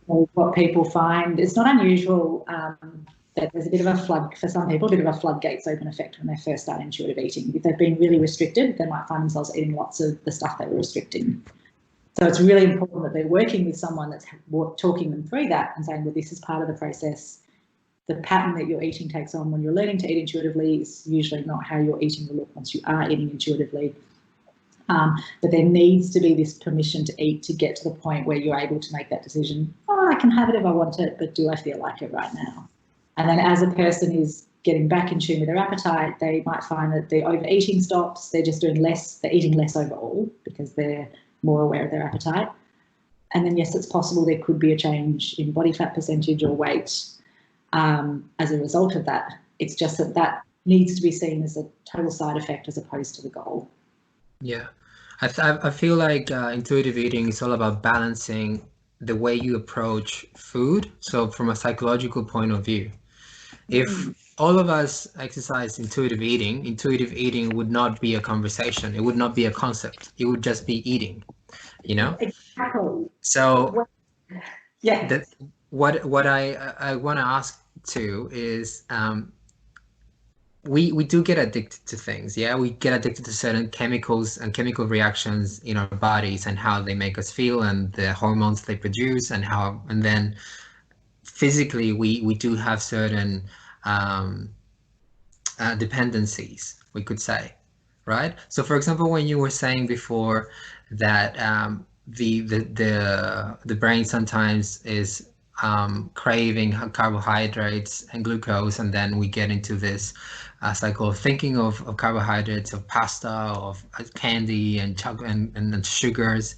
So what people find, it's not unusual that there's a bit of a flood, for some people, a bit of a floodgates open effect when they first start intuitive eating. If they've been really restricted, they might find themselves eating lots of the stuff they were restricting. So it's really important that they're working with someone that's talking them through that and saying, well, this is part of the process. The pattern that your eating takes on when you're learning to eat intuitively is usually not how your eating will look once you are eating intuitively. But there needs to be this permission to eat to get to the point where you're able to make that decision. Oh, I can have it if I want it, but do I feel like it right now? And then as a person is getting back in tune with their appetite, they might find that the overeating stops. They're just doing less, they're eating less overall because they're more aware of their appetite. And then, yes, it's possible there could be a change in body fat percentage or weight as a result of that. It's just that needs to be seen as a total side effect as opposed to the goal. Yeah, I feel like intuitive eating is all about balancing the way you approach food. So from a psychological point of view, if all of us exercise intuitive eating would not be a conversation. It would not be a concept. It would just be eating, you know? Exactly. So Yeah. that what I want to ask too is we do get addicted to things. Yeah, we get addicted to certain chemicals and chemical reactions in our bodies and how they make us feel and the hormones they produce and then physically we do have certain dependencies, we could say, right? So for example, when you were saying before that the brain sometimes is craving carbohydrates and glucose, and then we get into this cycle of thinking of carbohydrates, of pasta, of candy and chocolate and sugars.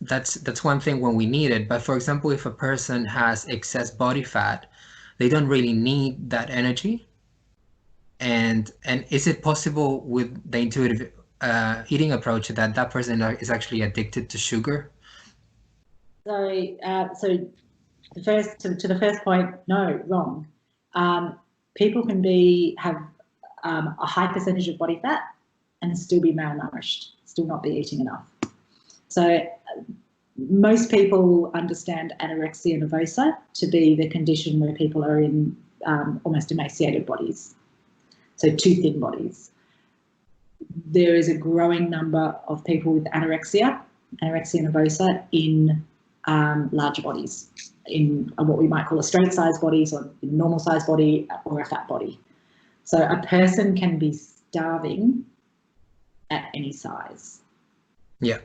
That's one thing when we need it. But for example, if a person has excess body fat, they don't really need that energy. And is it possible with the intuitive eating approach that that person is actually addicted to sugar? So the first to the first point, no, wrong. People can have a high percentage of body fat and still be malnourished, still not be eating enough. So most people understand anorexia nervosa to be the condition where people are in almost emaciated bodies, so too thin bodies. There is a growing number of people with anorexia nervosa in larger bodies, in what we might call a straight size body, so a normal size body or a fat body. So a person can be starving at any size. Yeah.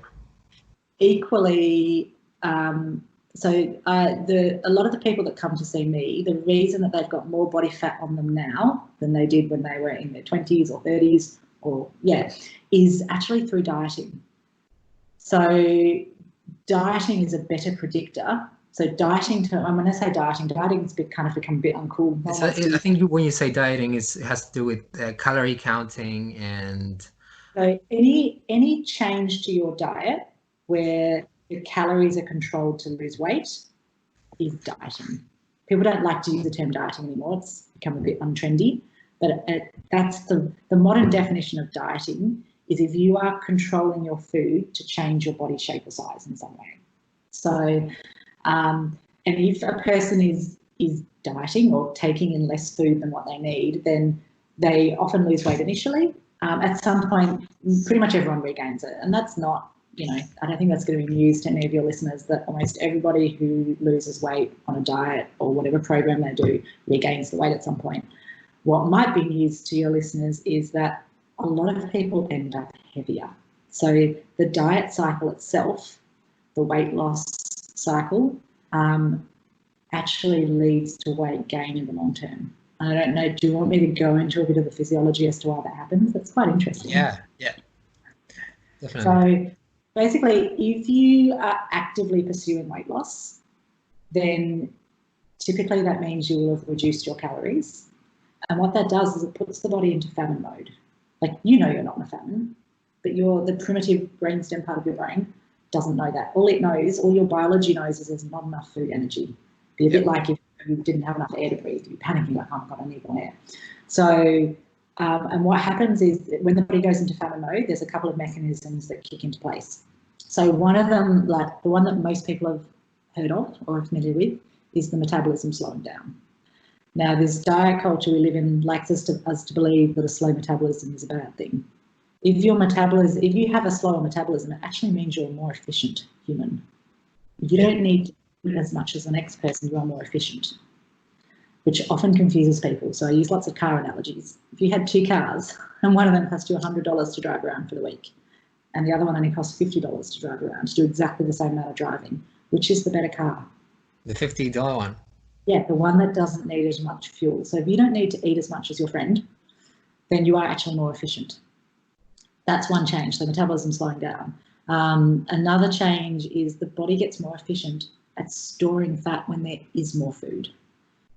Equally, a lot of the people that come to see me, the reason that they've got more body fat on them now than they did when they were in their 20s or 30s, is actually through dieting. So dieting is a better predictor. So dieting, when I say dieting has kind of become a bit uncool. I think when you say dieting, it has to do with calorie counting and. So any change to your diet where the calories are controlled to lose weight is dieting. People don't like to use the term dieting anymore. It's become a bit untrendy, but that's the modern definition of dieting is if you are controlling your food to change your body shape or size in some way. So, and if a person is dieting or taking in less food than what they need, then they often lose weight initially. At some point, pretty much everyone regains it, and that's not, I don't think that's going to be news to any of your listeners that almost everybody who loses weight on a diet or whatever program they do regains the weight at some point. What might be news to your listeners is that a lot of people end up heavier. So the diet cycle itself, the weight loss cycle, actually leads to weight gain in the long term. I don't know, do you want me to go into a bit of the physiology as to why that happens? That's quite interesting. Yeah, definitely. So basically, if you are actively pursuing weight loss, then typically that means you will have reduced your calories. And what that does is it puts the body into famine mode. Like, you're not in a famine, but the primitive brainstem part of your brain doesn't know that. All your biology knows is there's not enough food energy. Be a bit like if you didn't have enough air to breathe, you're panicking like, oh my God, I need more air. So, and what happens is when the body goes into famine mode, there's a couple of mechanisms that kick into place. So one of them, like the one that most people have heard of or are familiar with, is the metabolism slowing down. Now, this diet culture we live in likes us to believe that a slow metabolism is a bad thing. If you have a slower metabolism, it actually means you're a more efficient human. You don't need to eat as much as the next person, you are more efficient, which often confuses people. So I use lots of car analogies. If you had two cars and one of them cost you $100 to drive around for the week, and the other one only costs $50 to drive around to do exactly the same amount of driving, which is the better car? The $50 one. Yeah, the one that doesn't need as much fuel. So if you don't need to eat as much as your friend, then you are actually more efficient. That's one change, so metabolism slowing down. Another change is the body gets more efficient at storing fat when there is more food.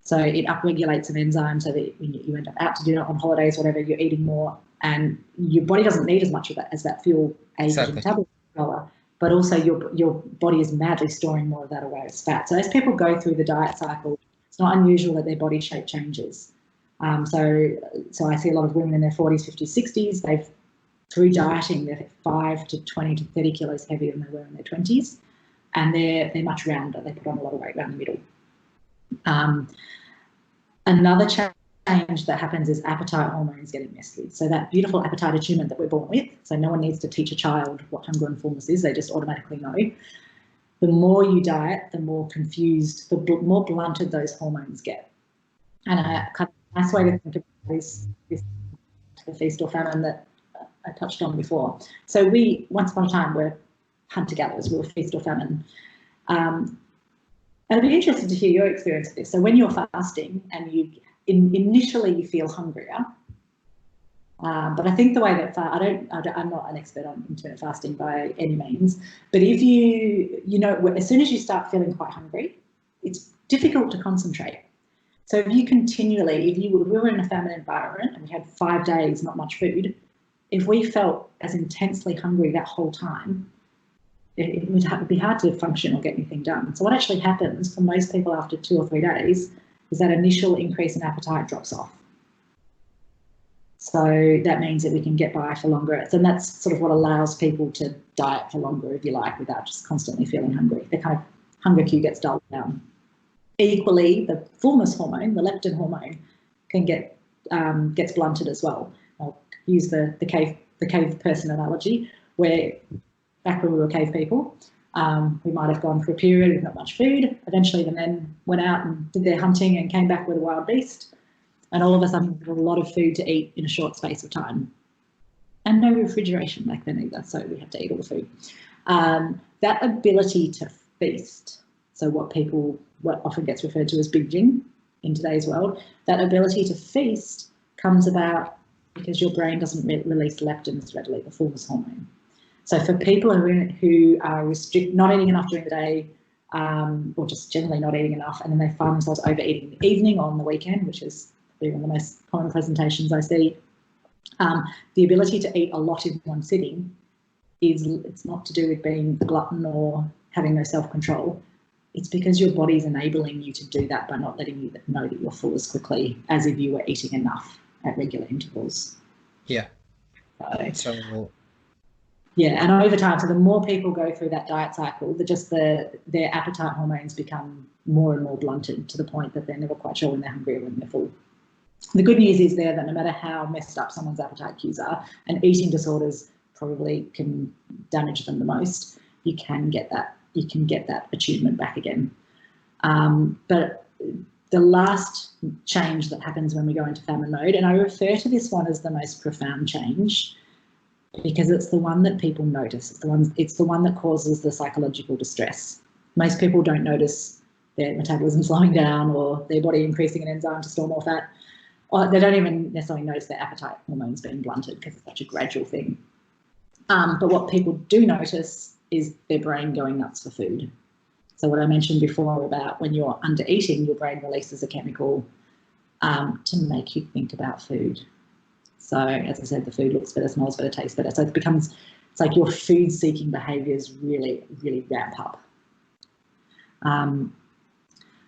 So it upregulates an enzyme so that when you end up out to dinner, on holidays, whatever, you're eating more, and your body doesn't need as much of that as that fuel aids your metabolism lower, but also your body is madly storing more of that away as fat. So as people go through the diet cycle, it's not unusual that their body shape changes. So I see a lot of women in their 40s, 50s, 60s. They've, through dieting, they're 5 to 20 to 30 kilos heavier than they were in their 20s, and they're much rounder. They put on a lot of weight around the middle. Another change that happens is appetite hormones getting messed with. So that beautiful appetite attunement that we're born with, so no one needs to teach a child what hunger and fullness is, they just automatically know. The more you diet, the more confused, the more blunted those hormones get. And a nice way to think about this the feast or famine that I touched on before. So we, once upon a time, were hunter-gatherers, we were feast or famine. And I'd be interested to hear your experience of this. So when you're fasting and initially you feel hungrier, but I think the way that I'm not an expert on intermittent fasting by any means, but if as soon as you start feeling quite hungry, it's difficult to concentrate. So if you continually, if we were in a famine environment and we had 5 days, not much food, if we felt as intensely hungry that whole time, it would be hard to function or get anything done. So what actually happens for most people after 2 or 3 days is that initial increase in appetite drops off. So that means that we can get by for longer. And that's sort of what allows people to diet for longer, if you like, without just constantly feeling hungry. The kind of hunger cue gets dulled down. Equally, the fullness hormone, the leptin hormone, can gets blunted as well. I'll use the cave person analogy, where back when we were cave people, we might have gone for a period with not much food. Eventually the men went out and did their hunting and came back with a wild beast. And all of a sudden, there was a lot of food to eat in a short space of time. And no refrigeration back then either, so we had to eat all the food. That ability to feast, so what often gets referred to as binging in today's world, that ability to feast comes about because your brain doesn't release leptin as readily, the fullness hormone. So for people who are not eating enough during the day, or just generally not eating enough, and then they find themselves overeating in the evening or on the weekend, which is one of the most common presentations I see, the ability to eat a lot in one sitting it's not to do with being a glutton or having no self-control. It's because your body's enabling you to do that by not letting you know that you're full as quickly as if you were eating enough at regular intervals. Yeah. So yeah, and over time, so the more people go through that diet cycle, their appetite hormones become more and more blunted to the point that they're never quite sure when they're hungry or when they're full. The good news is there that no matter how messed up someone's appetite cues are, and eating disorders probably can damage them the most, you can get that attunement back again. But the last change that happens when we go into famine mode, and I refer to this one as the most profound change, because it's the one that people notice. It's the one that causes the psychological distress. Most people don't notice their metabolism slowing down or their body increasing an enzyme to store more fat. Or they don't even necessarily notice their appetite hormones being blunted because it's such a gradual thing. But what people do notice is their brain going nuts for food. So what I mentioned before about when you're under eating, your brain releases a chemical to make you think about food. So as I said, the food looks better, smells better, tastes better. So it's like your food-seeking behaviours really, really ramp up.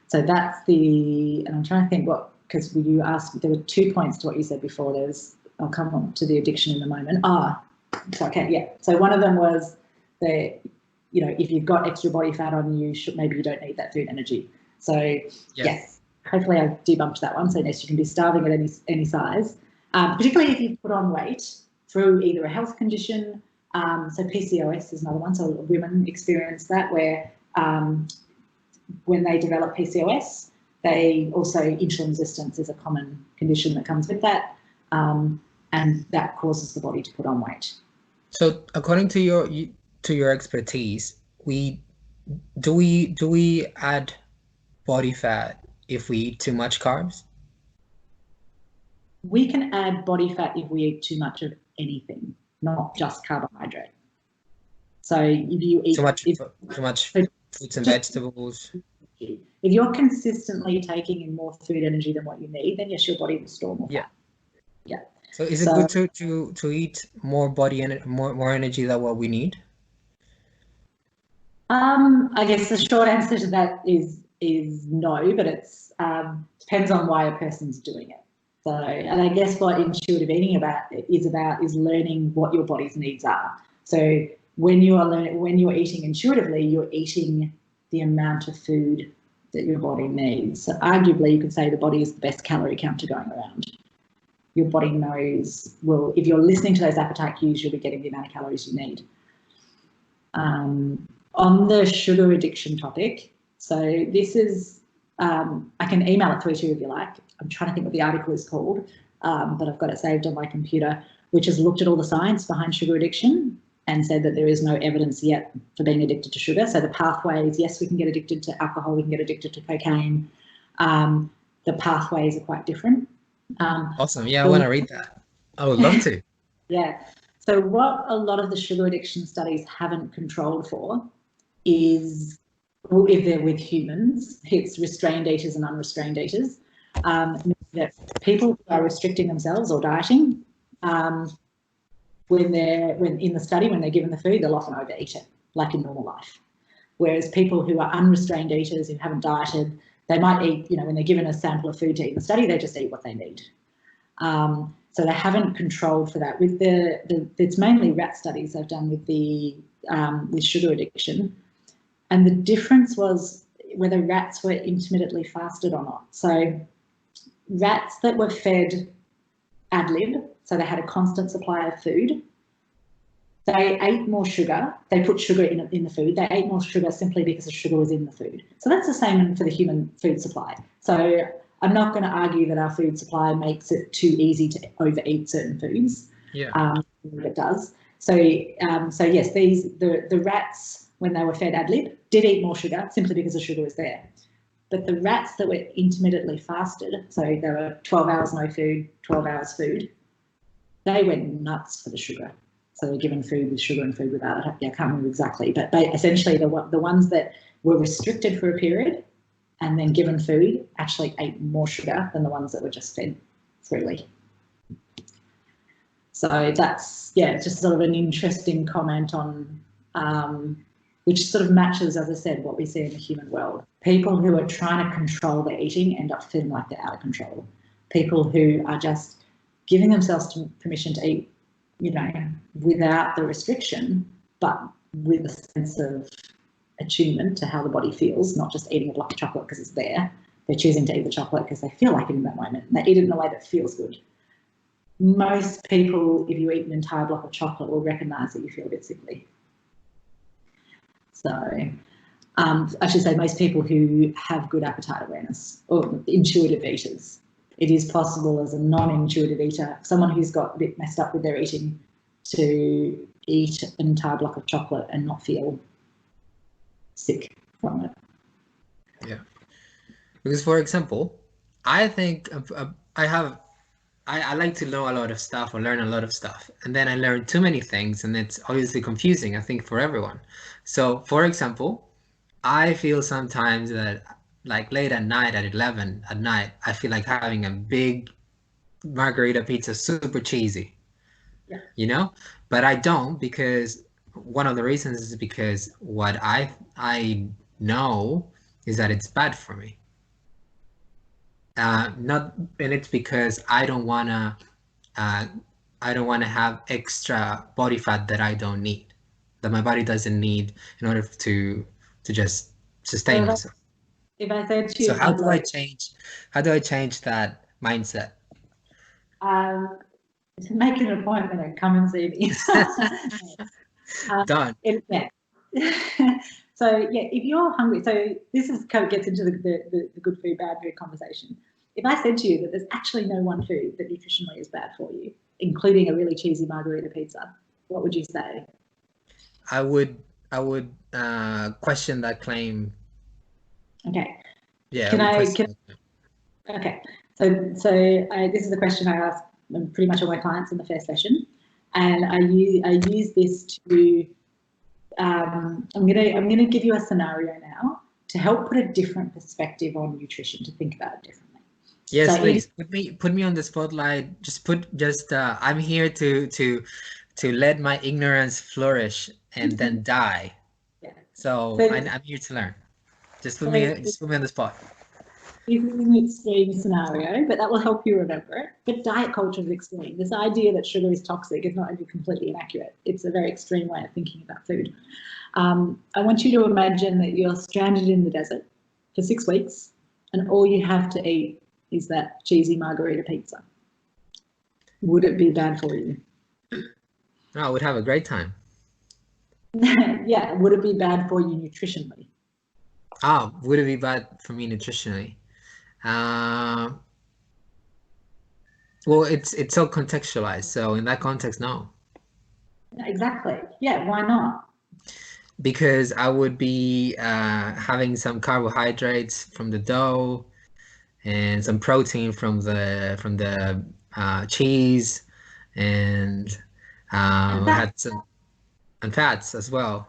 So that's and I'm trying to think because you asked, there were 2 points to what you said before. I'll come on to the addiction in a moment. Okay, yeah. So one of them was that, if you've got extra body fat on you, maybe you don't need that food energy. So yes, hopefully I've debunked that one. So yes, you can be starving at any size. Particularly if you put on weight through either a health condition, so PCOS is another one, so women experience that where when they develop PCOS, they also, insulin resistance is a common condition that comes with that, and that causes the body to put on weight. So according to your expertise, do we add body fat if we eat too much carbs? We can add body fat if we eat too much of anything, not just carbohydrate. So if you eat too much fruits and vegetables. If you're consistently taking in more food energy than what you need, then yes, your body will store more fat. Yeah. So is it good to eat more more energy than what we need? I guess the short answer to that is no, but it's depends on why a person's doing it. So, and I guess what intuitive eating is learning what your body's needs are. So when you're eating intuitively, you're eating the amount of food that your body needs. So arguably, you could say the body is the best calorie counter going around. Your body knows, well, if you're listening to those appetite cues, you'll be getting the amount of calories you need. On the sugar addiction topic, so this is, I can email it through to you if you like. I'm trying to think what the article is called, but I've got it saved on my computer, which has looked at all the science behind sugar addiction and said that there is no evidence yet for being addicted to sugar. So the pathways, yes, we can get addicted to alcohol, we can get addicted to cocaine. The pathways are quite different. Awesome. Yeah, I want to read that. I would love to. Yeah. So what a lot of the sugar addiction studies haven't controlled for is, well, if they're with humans, it's restrained eaters and unrestrained eaters. That people who are restricting themselves or dieting, when in the study, when they're given the food, they'll often overeat it, like in normal life. Whereas people who are unrestrained eaters, who haven't dieted, they might eat, when they're given a sample of food to eat in the study, they just eat what they need. So they haven't controlled for that. With it's mainly rat studies they've done with sugar addiction, and the difference was whether rats were intermittently fasted or not. So rats that were fed ad lib, so they had a constant supply of food, they ate more sugar. They put sugar in the food. They ate more sugar simply because the sugar was in the food. So that's the same for the human food supply. So I'm not going to argue that our food supply makes it too easy to overeat certain foods. Yeah. It does. So yes, the rats, when they were fed ad lib, did eat more sugar simply because the sugar was there. But the rats that were intermittently fasted, so they were 12 hours no food, 12 hours food, they went nuts for the sugar. So they're given food with sugar and food without it. I can't remember exactly, but essentially the ones that were restricted for a period and then given food actually ate more sugar than the ones that were just fed freely. So that's, just sort of an interesting comment on, which sort of matches, as I said, what we see in the human world. People who are trying to control their eating end up feeling like they're out of control. People who are just giving themselves permission to eat, without the restriction, but with a sense of attunement to how the body feels, not just eating a block of chocolate because it's there. They're choosing to eat the chocolate because they feel like it in that moment. And they eat it in a way that feels good. Most people, if you eat an entire block of chocolate, will recognise that you feel a bit sickly. So I should say most people who have good appetite awareness, or intuitive eaters, it is possible as a non-intuitive eater, someone who's got a bit messed up with their eating, to eat an entire block of chocolate and not feel sick from it. Yeah, because for example, I think I like to know a lot of stuff or learn a lot of stuff, and then I learn too many things, and it's obviously confusing, I think, for everyone. So for example, I feel sometimes that like late at night, at 11 at night, I feel like having a big margarita pizza, super cheesy. Yeah. But I don't, because one of the reasons is because what I know is that it's bad for me. And it's because I don't wanna have extra body fat that I don't need, that my body doesn't need in order to just sustain myself. If I said to you, so how do I change that mindset? To make an appointment and come and see me. Done. So if you're hungry, so this gets into the good food, bad food conversation. If I said to you that there's actually no one food that nutritionally is bad for you, including a really cheesy margarita pizza, what would you say? I would question that claim. Okay. Yeah. Okay. So this is the question I ask pretty much all my clients in the first session, and I use this to I'm gonna give you a scenario now to help put a different perspective on nutrition, to think about it differently. Yes, So please put me on the spotlight. I'm here to let my ignorance flourish and then die. Yeah. So So- I'm here to learn. Just put me on the spot. This is an extreme scenario, but that will help you remember it. But diet culture is extreme. This idea that sugar is toxic is not only completely inaccurate, it's a very extreme way of thinking about food. I want you to imagine that you're stranded in the desert for 6 weeks and all you have to eat is that cheesy margarita pizza. Would it be bad for you? No, I would have a great time. Yeah, would it be bad for you nutritionally? Would it be bad for me nutritionally? Well, it's so contextualized. So in that context, no. Exactly. Yeah, why not? Because I would be having some carbohydrates from the dough and some protein from the cheese and had some and fats as well.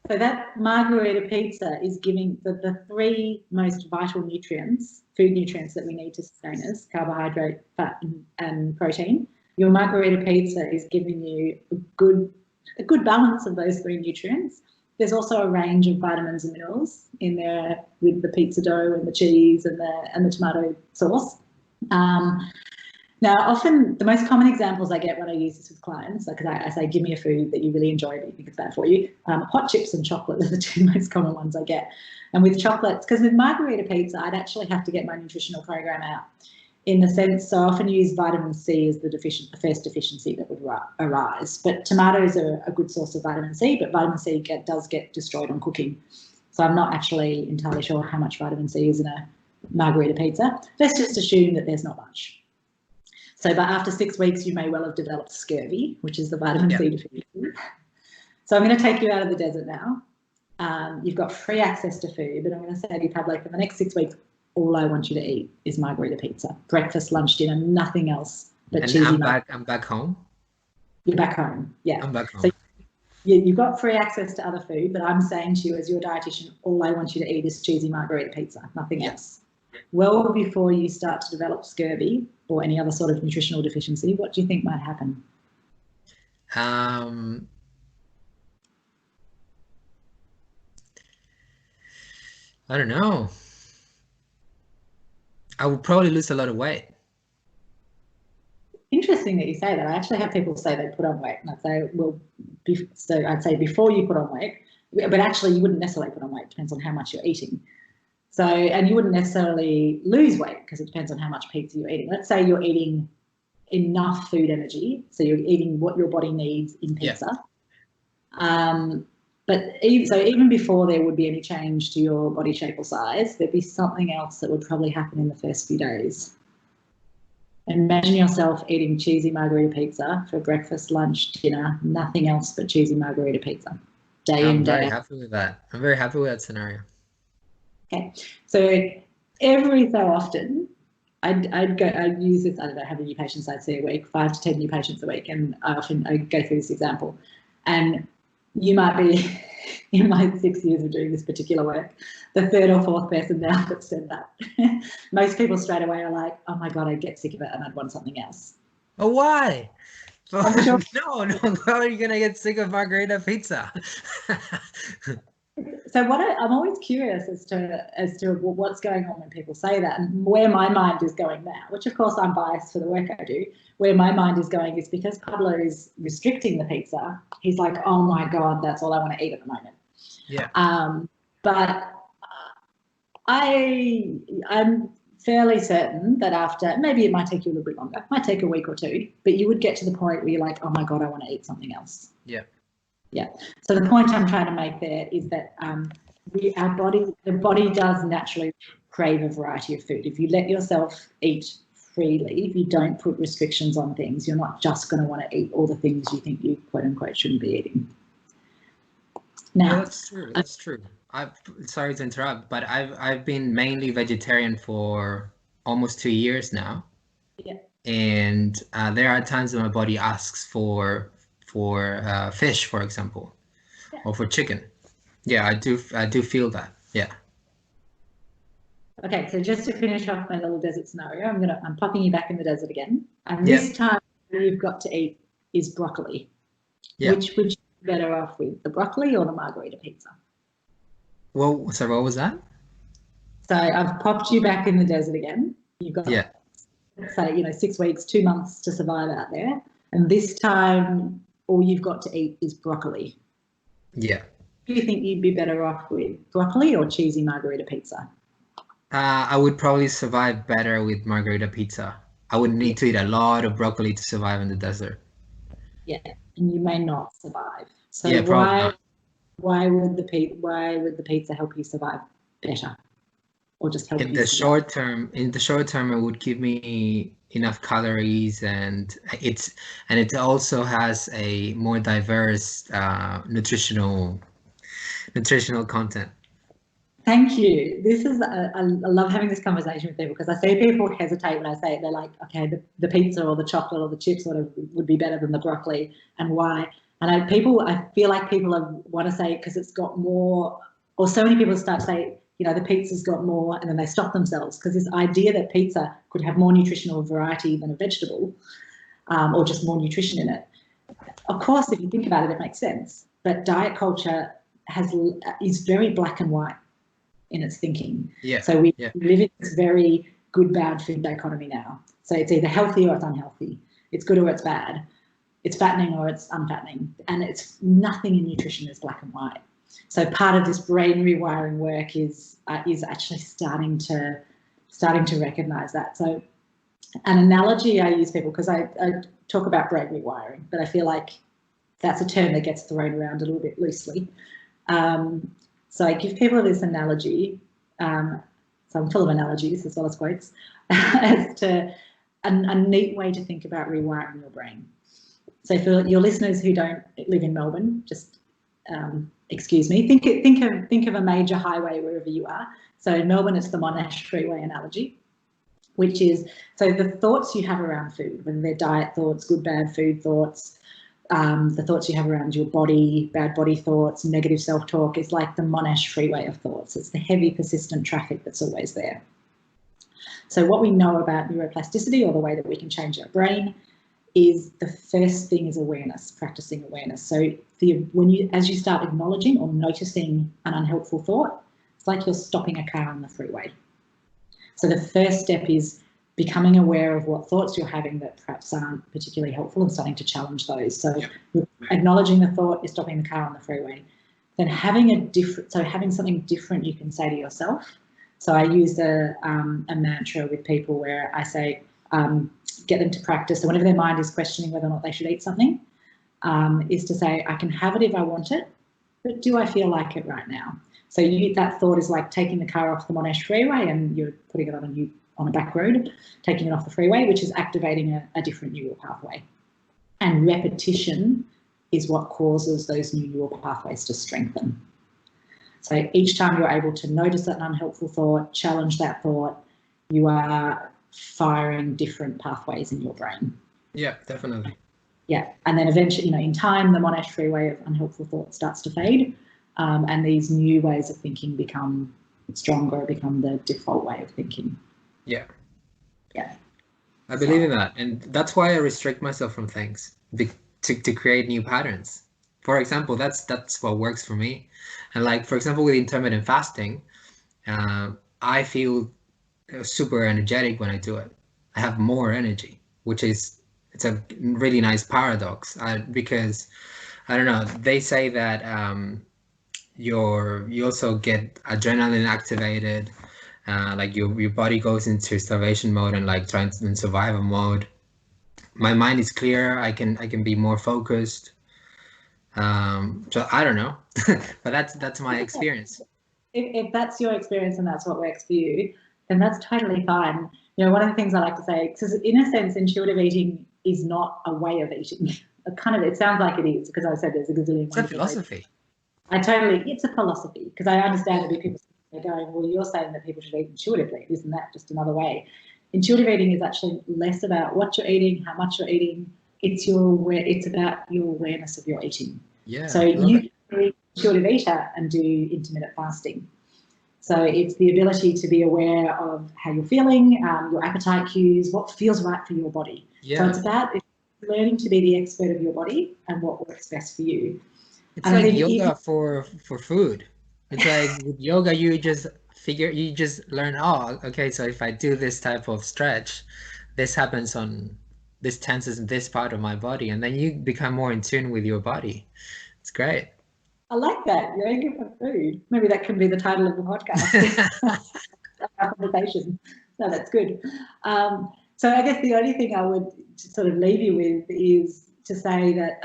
So that margarita pizza is giving the 3 most vital nutrients, food nutrients that we need to sustain us: carbohydrate, fat, and protein. Your margarita pizza is giving you a good balance of those 3 nutrients. There's also a range of vitamins and minerals in there with the pizza dough and the cheese and the tomato sauce. Now, often the most common examples I get when I use this with clients, because I say, give me a food that you really enjoy but you think it's bad for you. Hot chips and chocolate are the 2 most common ones I get. And with chocolates, because with margarita pizza, I'd actually have to get my nutritional program out, in the sense, so I often use vitamin C as the first deficiency that would arise. But tomatoes are a good source of vitamin C, but vitamin C does get destroyed on cooking. So I'm not actually entirely sure how much vitamin C is in a margarita pizza. Let's just assume that there's not much. So, but after 6 weeks, you may well have developed scurvy, which is the vitamin C deficiency. So I'm going to take you out of the desert now. You've got free access to food, but I'm going to say to you, Pablo, for the next 6 weeks, all I want you to eat is margarita pizza. Breakfast, lunch, dinner, nothing else but and cheesy. I'm back home? You're back home, yeah. I'm back home. So you've got free access to other food, but I'm saying to you as your dietitian, all I want you to eat is cheesy margarita pizza, nothing else. Well before you start to develop scurvy or any other sort of nutritional deficiency, what do you think might happen? I don't know. I would probably lose a lot of weight. Interesting that you say that. I actually have people say they put on weight, and I'd say, well, so I'd say before you put on weight, but actually you wouldn't necessarily put on weight. It depends on how much you're eating. So, and you wouldn't necessarily lose weight because it depends on how much pizza you're eating. Let's say you're eating enough food energy, so you're eating what your body needs in pizza. But even before there would be any change to your body shape or size, there'd be something else that would probably happen in the first few days. Imagine yourself eating cheesy margarita pizza for breakfast, lunch, dinner, nothing else but cheesy margarita pizza. Day in, day out. I'm very happy with that. I'm very happy with that scenario. Okay, so every so often, I'd use this. I don't know how many new patients I'd see a week, 5 to 10 new patients a week, and I go through this example. And you might be, in my 6 years of doing this particular work, the 3rd or 4th person now that said that. Most people straight away are like, "Oh my god, I'd get sick of it and I'd want something else." Oh, why? I'm sure. No, how are you gonna get sick of margarita pizza? So I'm always curious as to what's going on when people say that, and where my mind is going now, which of course I'm biased for the work I do. Where my mind is going is because Pablo is restricting the pizza. He's like, "Oh my god, that's all I want to eat at the moment." Yeah. But I'm fairly certain that after, maybe it might take you a little bit longer, it might take a week or 2, but you would get to the point where you're like, "Oh my god, I want to eat something else." Yeah. Yeah. So the point I'm trying to make there is that the body does naturally crave a variety of food. If you let yourself eat freely, if you don't put restrictions on things, you're not just going to want to eat all the things you think you quote unquote shouldn't be eating. Now, that's true. That's true. Sorry to interrupt, but I've been mainly vegetarian for almost 2 years now. Yeah. And there are times when my body asks for fish, for example. or for chicken. Yeah, I do feel that. Yeah. Okay, so just to finish off my little desert scenario, I'm popping you back in the desert again. And Yeah. this time you've got to eat is broccoli. Yeah. Which would you be better off with, the broccoli or the margarita pizza? Well, sorry, what was that? So I've popped you back in the desert again. You've got, Yeah. say, 6 weeks, 2 months to survive out there. And this time, all you've got to eat is broccoli. Yeah. Do you think you'd be better off with broccoli or cheesy margarita pizza? I would probably survive better with margarita pizza. I would need to eat a lot of broccoli to survive in the desert. Yeah, and you may not survive. So Yeah, probably not. why would the pizza help you survive better, or just help In you the survive? in the short term, it would give me enough calories, and it also has a more diverse nutritional content. Thank you. This is I love having this conversation with people, because I see people hesitate when I say it. They're like, okay, the pizza or the chocolate or the chips would be better than the broccoli, and why? And I feel like people want to say because it's got more, or so many people start to say, the pizza's got more, and then they stop themselves, because this idea that pizza could have more nutritional variety than a vegetable, or just more nutrition in it. Of course, if you think about it, it makes sense. But diet culture is very black and white in its thinking. Yeah. So we live in this very good, bad food dichotomy now. So it's either healthy or it's unhealthy. It's good or it's bad. It's fattening or it's unfattening. And it's nothing in nutrition is black and white. So part of this brain rewiring work is actually starting to recognize that. So an analogy I use people, because I talk about brain rewiring, but I feel like that's a term that gets thrown around a little bit loosely. So I give people this analogy, so I'm full of analogies as well as quotes, as to a neat way to think about rewiring your brain. So for your listeners who don't live in Melbourne, just excuse me, think of a major highway wherever you are. So in Melbourne, it's the Monash Freeway analogy, which is, so the thoughts you have around food, whether they're diet thoughts, good, bad food thoughts, the thoughts you have around your body, bad body thoughts, negative self-talk, is like the Monash Freeway of thoughts. It's the heavy, persistent traffic that's always there. So what we know about neuroplasticity, or the way that we can change our brain, is the first thing is awareness, practicing awareness. So as you start acknowledging or noticing an unhelpful thought, it's like you're stopping a car on the freeway. So the first step is becoming aware of what thoughts you're having that perhaps aren't particularly helpful, and starting to challenge those. So acknowledging the thought is stopping the car on the freeway. Then having something different you can say to yourself. So I use a mantra with people where I say, get them to practice. So whenever their mind is questioning whether or not they should eat something, is to say, I can have it if I want it, but do I feel like it right now? So that thought is like taking the car off the Monash Freeway and you're putting it on a back road, taking it off the freeway, which is activating a different neural pathway. And repetition is what causes those new neural pathways to strengthen. So each time you're able to notice an unhelpful thought, challenge that thought, you are firing different pathways in your brain. Yeah, definitely. Yeah, and then eventually, in time, the Monash Freeway of unhelpful thought starts to fade, and these new ways of thinking become stronger, become the default way of thinking. Yeah. Yeah. I believe in that, and that's why I restrict myself from things to create new patterns. For example, that's what works for me. And like, for example, with intermittent fasting, I feel super energetic when I do it. I have more energy, it's a really nice paradox, because I don't know, they say that you also get adrenaline activated, like your body goes into starvation mode and like trying to in survival mode. My mind is clear. I can be more focused. So I don't know, but that's my experience. If that's your experience and that's what works for you, then that's totally fine. One of the things I like to say, because in a sense, intuitive eating is not a way of eating. It sounds like it is, because I said there's a gazillion. It's a philosophy. It's a philosophy, because I understand that people are going, well, you're saying that people should eat intuitively. Isn't that just another way? Intuitive eating is actually less about what you're eating, how much you're eating. It's about your awareness of your eating. Yeah. So you intuitive eater and do intermittent fasting. So it's the ability to be aware of how you're feeling, your appetite cues, what feels right for your body. Yeah. So it's about learning to be the expert of your body and what works best for you. It's like yoga for food. It's like with yoga, you just learn, oh, okay, so if I do this type of stretch, this happens on this tenses in this part of my body, and then you become more in tune with your body. It's great. I like that. Yoga for food. Maybe that can be the title of the podcast. Our conversation. No, that's good. So I guess the only thing I would sort of leave you with is to say that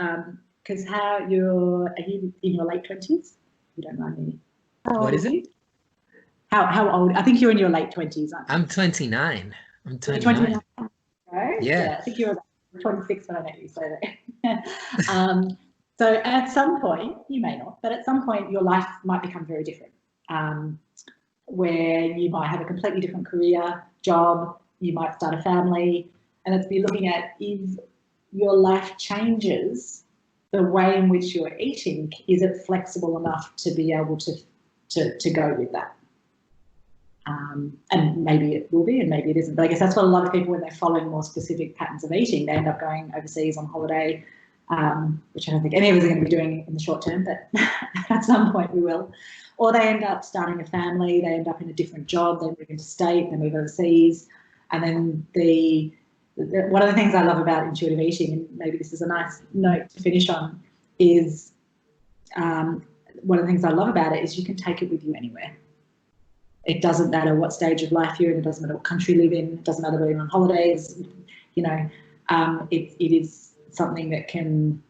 because are you in your late 20s? You don't mind me. What is it? How old? I think you're in your late 20s, aren't you? I'm 29. I'm 29. Right? Yeah. I think you were about 26 when I met you. So at some point, you may not, but at some point your life might become very different, where you might have a completely different career, job, you might start a family, and it's be looking at if your life changes, the way in which you're eating, is it flexible enough to be able to go with that? And maybe it will be and maybe it isn't. But I guess that's what a lot of people, when they're following more specific patterns of eating, they end up going overseas on holiday, which I don't think any of us are going to be doing in the short term, but at some point we will. Or they end up starting a family, they end up in a different job, they move interstate, they move overseas. And then one of the things I love about intuitive eating, and maybe this is a nice note to finish on, is one of the things I love about it is you can take it with you anywhere. It doesn't matter what stage of life you're in, it doesn't matter what country you live in, it doesn't matter whether you're on holidays, you know, it is something that can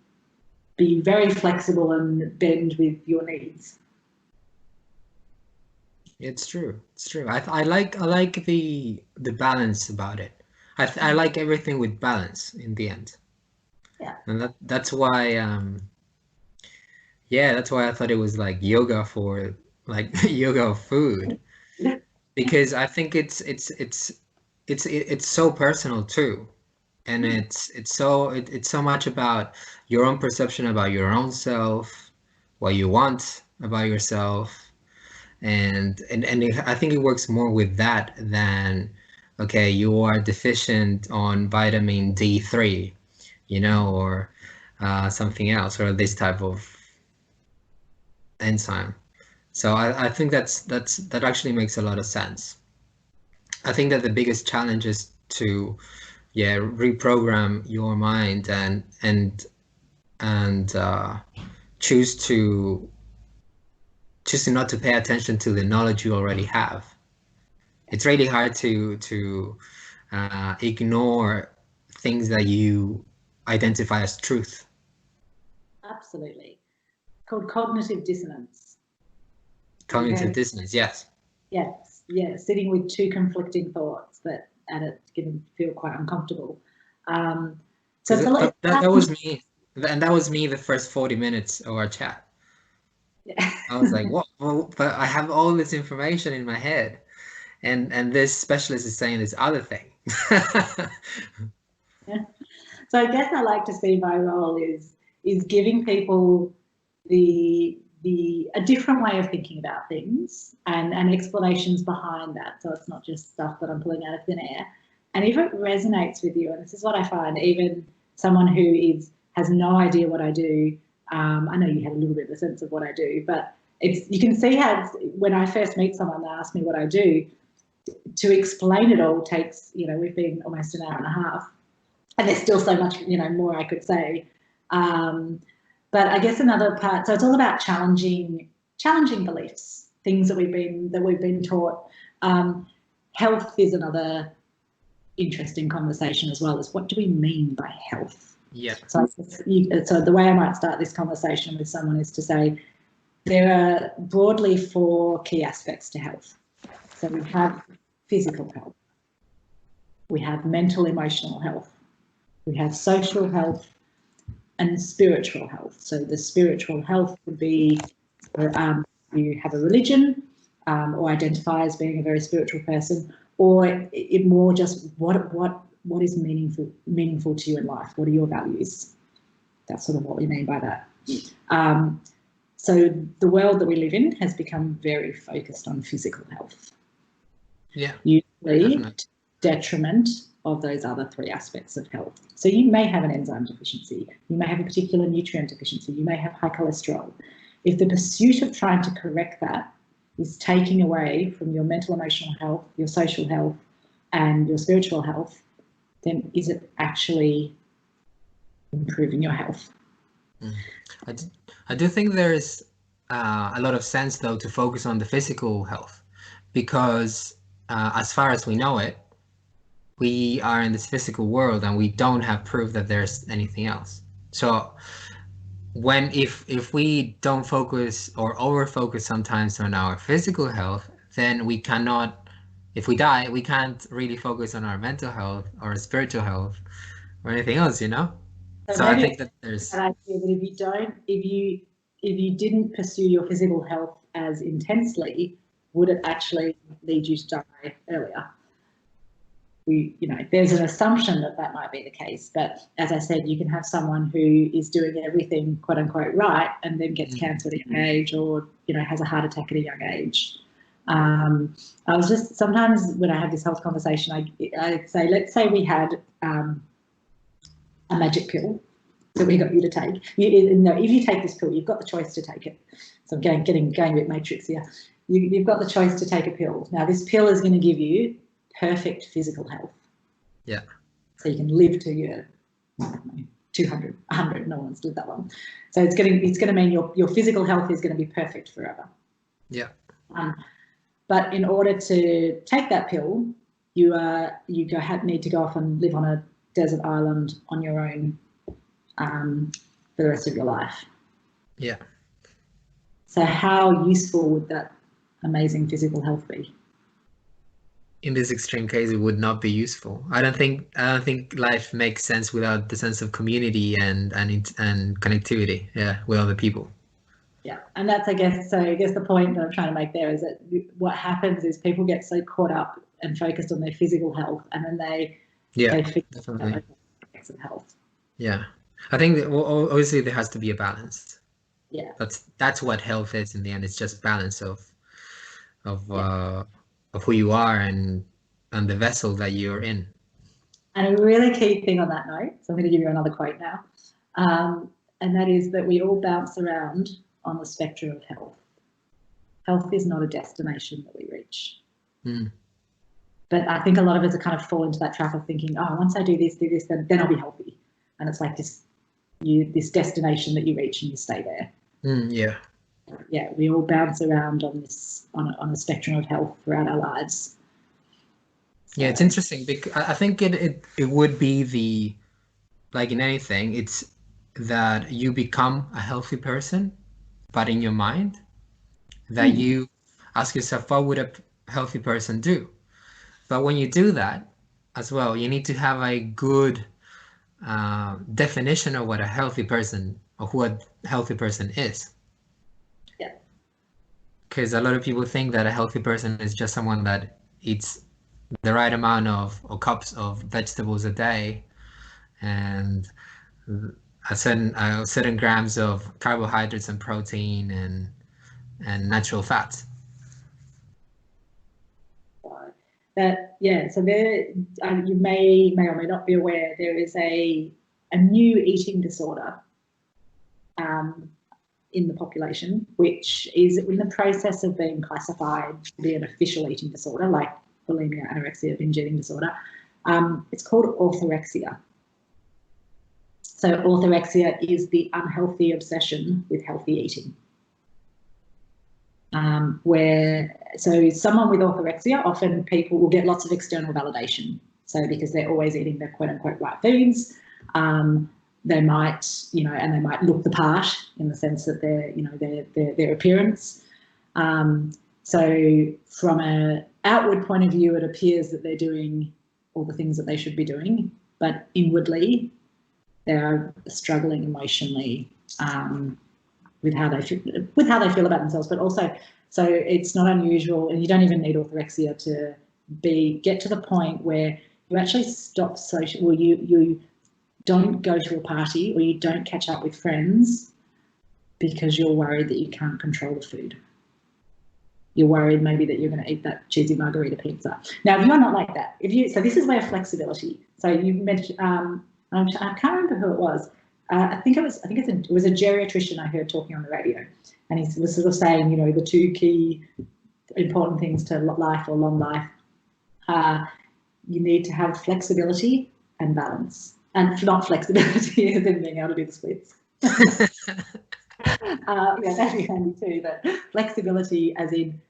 be very flexible and bend with your needs. It's true. It's true. I like the balance about it. I like everything with balance in the end. Yeah. And that's why that's why I thought it was like yoga for like yoga of food. Because I think it's so personal too. And it's so much about your own perception about your own self, what you want about yourself. And I think it works more with that than, okay, you are deficient on vitamin D3, you know, or something else, or this type of enzyme. So I think that actually makes a lot of sense. I think that the biggest challenge is to reprogram your mind and choose to not to pay attention to the knowledge you already have. It's really hard to ignore things that you identify as truth. Absolutely. It's called cognitive dissonance. Cognitive dissonance, yes. Yes, sitting with two conflicting thoughts that can feel quite uncomfortable. So that was me, and that was me the first 40 minutes of our chat. Yeah. I was like, what? Well, but I have all this information in my head, and this specialist is saying this other thing. Yeah. So I guess I like to see my role is giving people a different way of thinking about things and explanations behind that. So it's not just stuff that I'm pulling out of thin air. And if it resonates with you, and this is what I find, even someone who has no idea what I do, I know you have a little bit of a sense of what I do, but you can see how when I first meet someone, they ask me what I do. To explain it all takes, we've been almost an hour and a half, and there's still so much, more I could say. But I guess another part, so it's all about challenging beliefs, things that we've been taught. Health is another interesting conversation as well. Is what do we mean by health? Yeah. So the way I might start this conversation with someone is to say there are broadly 4 key aspects to health. So we have physical health, we have mental emotional health, we have social health, and spiritual health. So the spiritual health would be you have a religion or identify as being a very spiritual person, or it more just what is meaningful to you in life? What are your values? That's sort of what we mean by that. So the world that we live in has become very focused on physical health. Yeah. Usually definitely. to detriment of those other three aspects of health. So you may have an enzyme deficiency, you may have a particular nutrient deficiency, you may have high cholesterol. If the pursuit of trying to correct that is taking away from your mental, emotional health, your social health, and your spiritual health, then is it actually improving your health? I do think there's a lot of sense, though, to focus on the physical health, because as far as we know it, we are in this physical world and we don't have proof that there's anything else. So if we don't focus or over focus sometimes on our physical health, then we cannot, if we die, we can't really focus on our mental health or spiritual health or anything else, you know? So I think that there's that idea that if you didn't pursue your physical health as intensely, would it actually lead you to die earlier? There's an assumption that that might be the case, but as I said, you can have someone who is doing everything quote unquote right and then gets cancer at a young age, or has a heart attack at a young age. I was just, sometimes when I have this health conversation, I say, let's say we had a magic pill that we got you to take. If you take this pill, you've got the choice to take it. So I'm going a bit matrix here. You've got the choice to take a pill. Now this pill is going to give you perfect physical health. Yeah. So you can live to your 200, 100. No one's lived that long. So it's going to mean your physical health is going to be perfect forever. Yeah. But in order to take that pill, you need to go off and live on a desert island on your own for the rest of your life. Yeah. So how useful would that amazing physical health be? In this extreme case, it would not be useful. I don't think life makes sense without the sense of community and connectivity, with other people. Yeah, and that's I guess the point that I'm trying to make there is that what happens is people get so caught up and focused on their physical health, and then they forget about aspects of health. Yeah, I think that, obviously there has to be a balance. Yeah, that's what health is in the end. It's just balance of who you are and the vessel that you're in. And a really key thing on that note, so I'm going to give you another quote now, and that is that we all bounce around on the spectrum of health. Health is not a destination that we reach. But I think a lot of us are kind of fall into that trap of thinking, oh, once I do this, then I'll be healthy. And it's like this destination that you reach and you stay there. Yeah, we all bounce around on a spectrum of health throughout our lives. So. Yeah, it's interesting because I think it would be like in anything, it's that you become a healthy person, but in your mind, that you ask yourself, what would a healthy person do? But when you do that as well, you need to have a good definition of what a healthy person or who a healthy person is. Yeah. Because a lot of people think that a healthy person is just someone that eats the right amount of cups of vegetables a day and a certain grams of carbohydrates and protein and natural fats. So there, you may or may not be aware, there is a new eating disorder in the population, which is in the process of being classified to be an official eating disorder, like bulimia, anorexia, binge eating disorder. It's called orthorexia. So orthorexia is the unhealthy obsession with healthy eating. So someone with orthorexia, often people will get lots of external validation. So because they're always eating the quote unquote right foods, they might, and they might look the part in the sense that their appearance. So from an outward point of view, it appears that they're doing all the things that they should be doing, but inwardly they're struggling emotionally with how they feel about themselves. But also, so it's not unusual, and you don't even need orthorexia to get to the point where you actually stop social. Well, you don't go to a party or you don't catch up with friends because you're worried that you can't control the food. You're worried maybe that you're going to eat that cheesy margarita pizza. Now, if you're not like that, so this is where flexibility. So you mentioned, I can't remember who it was. I think it was a geriatrician I heard talking on the radio, and he was sort of saying, the two key important things to life or long life. You need to have flexibility and balance, and not flexibility as in being able to do the splits. That'd be handy too, but flexibility as in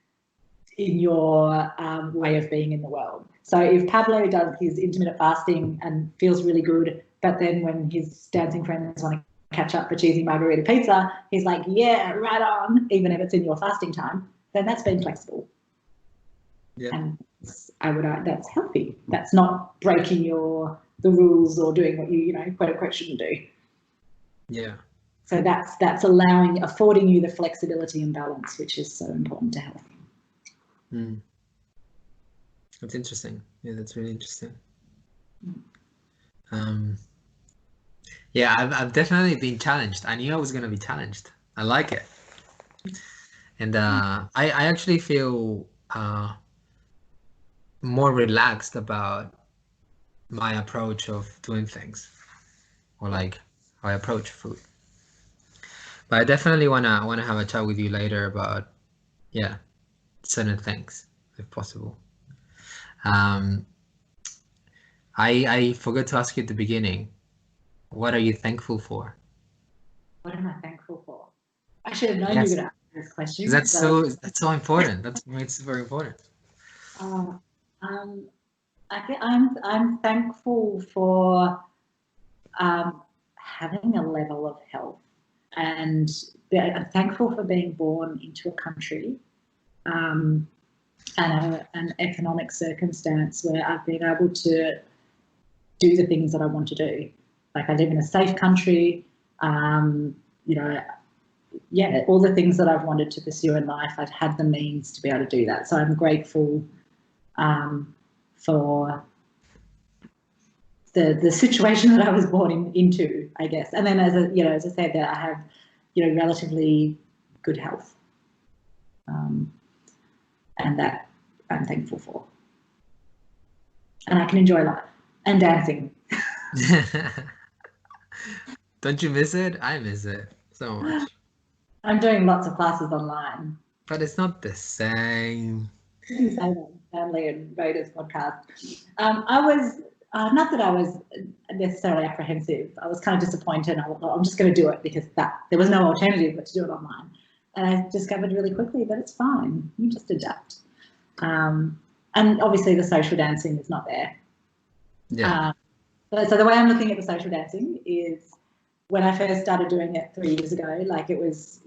your way of being in the world. So if Pablo does his intermittent fasting and feels really good, but then when his dancing friends want to catch up for cheesy margarita pizza, he's like, yeah, right on, even if it's in your fasting time, then that's being flexible. Yeah. And I would argue that's healthy. That's not breaking the rules or doing what you quote unquote shouldn't do. Yeah. So that's affording you the flexibility and balance, which is so important to health. That's interesting. Yeah, that's really interesting. Yeah, I've definitely been challenged. I knew I was going to be challenged. I like it. And I actually feel more relaxed about my approach of doing things, or like how I approach food. But I definitely wanna have a chat with you later about certain things if possible. I forgot to ask you at the beginning, what are you thankful for? What am I thankful for? I should have known you were going to ask this question. That's so important. That's super important. I'm thankful for having a level of health, and I'm thankful for being born into a country and an economic circumstance where I've been able to do the things that I want to do. Like, I live in a safe country, all the things that I've wanted to pursue in life, I've had the means to be able to do that. So I'm grateful for the situation that I was born into, I guess. And then as I said, that I have, relatively good health. And that I'm thankful for. And I can enjoy life and dancing. Don't you miss it? I miss it so much. I'm doing lots of classes online. But it's not the same. You say that, family and Raider's podcast. I was, not that I was necessarily apprehensive. I was kind of disappointed. I'm just going to do it because there was no alternative but to do it online. And I discovered really quickly that it's fine. You just adapt. And obviously the social dancing is not there. Yeah. So the way I'm looking at the social dancing is, when I first started doing it 3 years ago, like it was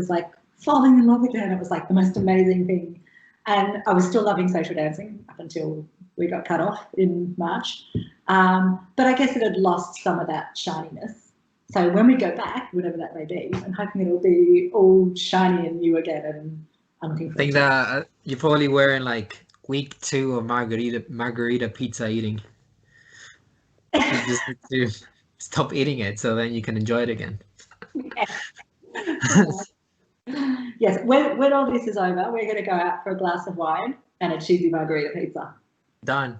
like falling in love again. It was like the most amazing thing. And I was still loving social dancing up until we got cut off in March. But I guess it had lost some of that shininess. So when we go back, whatever that may be, I'm hoping it'll be all shiny and new again. And I'm looking forward to it. I think that you're probably wearing like week 2 of margarita pizza eating. You just need to stop eating it so then you can enjoy it again. Yes, when all this is over, we're going to go out for a glass of wine and a cheesy margarita pizza. Done.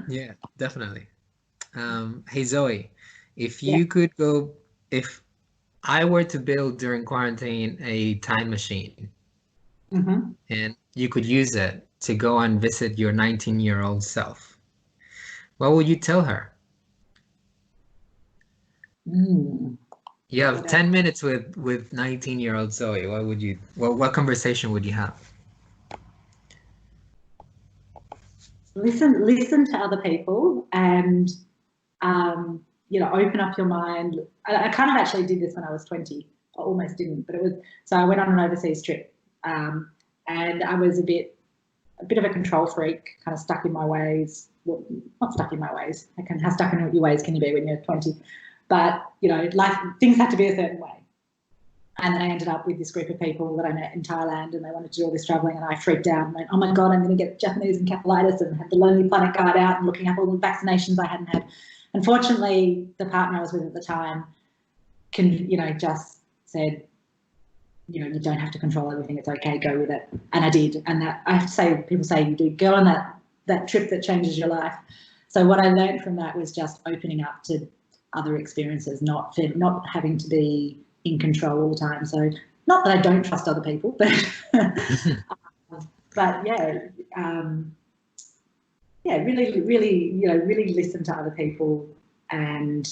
Yeah, definitely. Hey Zoe, if I were to build during quarantine a time machine, and you could use it to go and visit your 19-year-old self, what would you tell her? You have 10 minutes with 19-year-old Zoe. What conversation would you have? Listen to other people and open up your mind. I kind of actually did this when I was 20. I almost didn't, but so I went on an overseas trip, and I was a bit of a control freak, kind of stuck in my ways. Well, not stuck in my ways. How stuck in your ways can you be when you're 20? But things have to be a certain way. And then I ended up with this group of people that I met in Thailand, and they wanted to do all this traveling, and I freaked out and went, oh my God, I'm going to get Japanese encephalitis, and had the Lonely Planet card out and looking up all the vaccinations I hadn't had. Unfortunately, the partner I was with at the time just said, you don't have to control everything. It's okay, go with it. And I did. And that, I have to say, people say you do go on that trip that changes your life. So what I learned from that was just opening up to other experiences, not having to be in control all the time. So not that I don't trust other people, but but really, really listen to other people and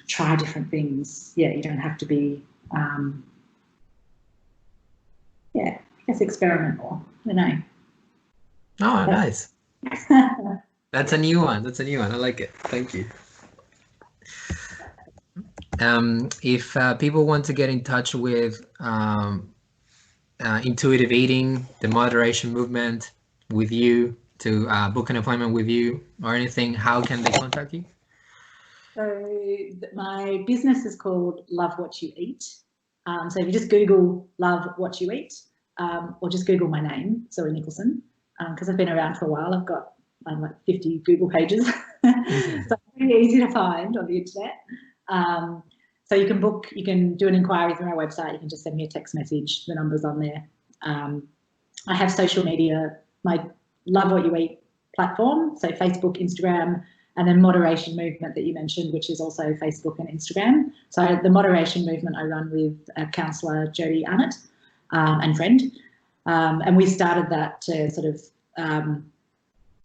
try different things. Yeah, you don't have to be, I guess experiment more. I don't know. Oh, nice. That's a new one. I like it. Thank you. If people want to get in touch with intuitive eating, the moderation movement, with you, to book an appointment with you or anything, how can they contact you? So my business is called Love What You Eat. So if you just Google Love What You Eat, or just Google my name, Zoe Nicholson, because I've been around for a while. I've got like 50 Google pages. So it's pretty easy to find on the internet. So you can do an inquiry through our website. You can just send me a text message. The number's on there. I have social media, my Love What You Eat platform, so Facebook, Instagram, and then Moderation Movement that you mentioned, which is also Facebook and Instagram. So the Moderation Movement I run with counsellor Jodie Arnott and friend. And we started that to sort of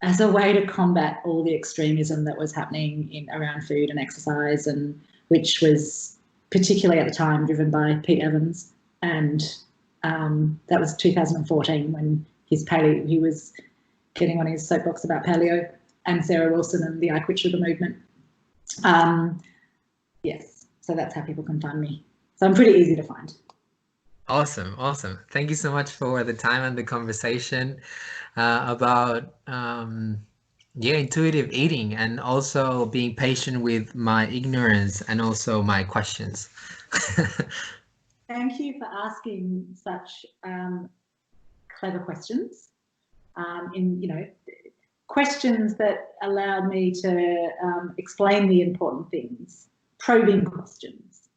as a way to combat all the extremism that was happening around food and exercise, and which was particularly at the time driven by Pete Evans. And that was 2014 when he was getting on his soapbox about paleo, and Sarah Wilson and the I Quit Sugar movement. Yes, so that's how people can find me. So I'm pretty easy to find. Awesome. Thank you so much for the time and the conversation about intuitive eating, and also being patient with my ignorance and also my questions. Thank you for asking such clever questions. Questions that allowed me to explain the important things. Probing questions.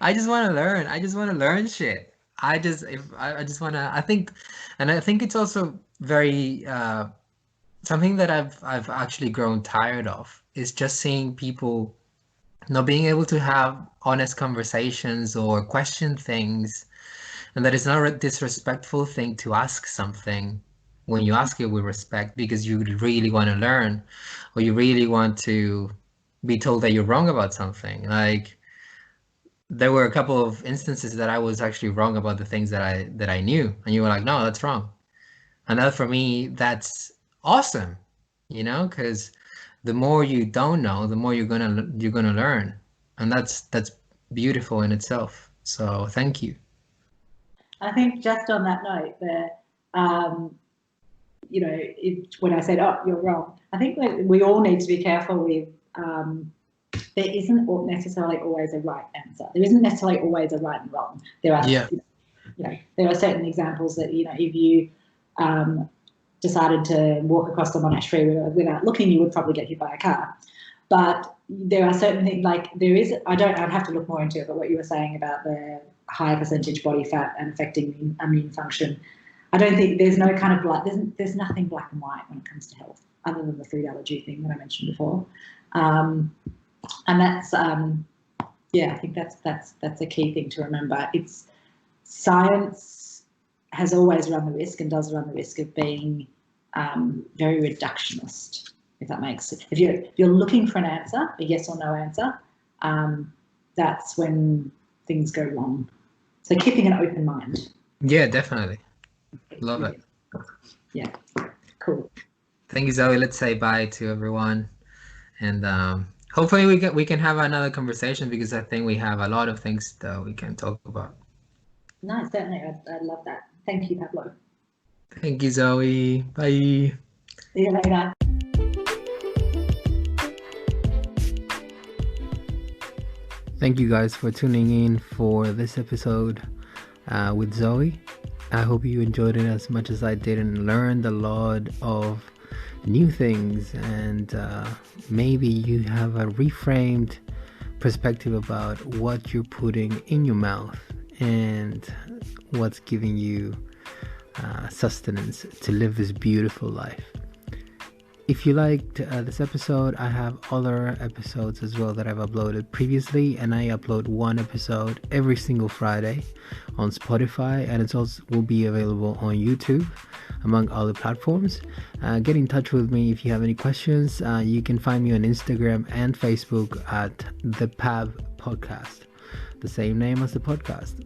I just want to learn. Shit. I think it's also very something that I've actually grown tired of, is just seeing people not being able to have honest conversations or question things, and that it's not a disrespectful thing to ask something when you ask it with respect, because you really want to learn, or you really want to be told that you're wrong about something. Like, there were a couple of instances that I was actually wrong about the things that I knew, and you were like, no, that's wrong. And that, for me, that's awesome, because the more you don't know, the more you're gonna learn, and that's beautiful in itself. So thank you. I think just on that note, when I said, oh, you're wrong, I think we all need to be careful with, there isn't necessarily always a right answer. There isn't necessarily always a right and wrong. There are, there are certain examples that, if you decided to walk across the monastery without looking, you would probably get hit by a car. But there are certain things, like I'd have to look more into it, but what you were saying about the higher percentage body fat and affecting the immune function, I don't think there's no kind of there's nothing black and white when it comes to health, other than the food allergy thing that I mentioned before. And that's, I think that's a key thing to remember. It's science has always run the risk, and does run the risk of being very reductionist, if that makes sense. If you're looking for an answer, a yes or no answer, that's when things go wrong. So keeping an open mind. Yeah, definitely. Love it. Yeah, cool. Thank you, Zoe. Let's say bye to everyone, and hopefully we can have another conversation, because I think we have a lot of things that we can talk about. No, certainly. I'd love that. Thank you, Pablo. Thank you, Zoe. Bye. See you later. Thank you guys for tuning in for this episode with Zoe. I hope you enjoyed it as much as I did and learned a lot of new things, and maybe you have a reframed perspective about what you're putting in your mouth and what's giving you sustenance to live this beautiful life. If you liked this episode, I have other episodes as well that I've uploaded previously, and I upload one episode every single Friday on Spotify, and it also will be available on YouTube, among other platforms. Get in touch with me if you have any questions. You can find me on Instagram and Facebook at the PAB Podcast, the same name as the podcast.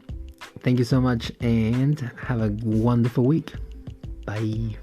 Thank you so much, and have a wonderful week. Bye.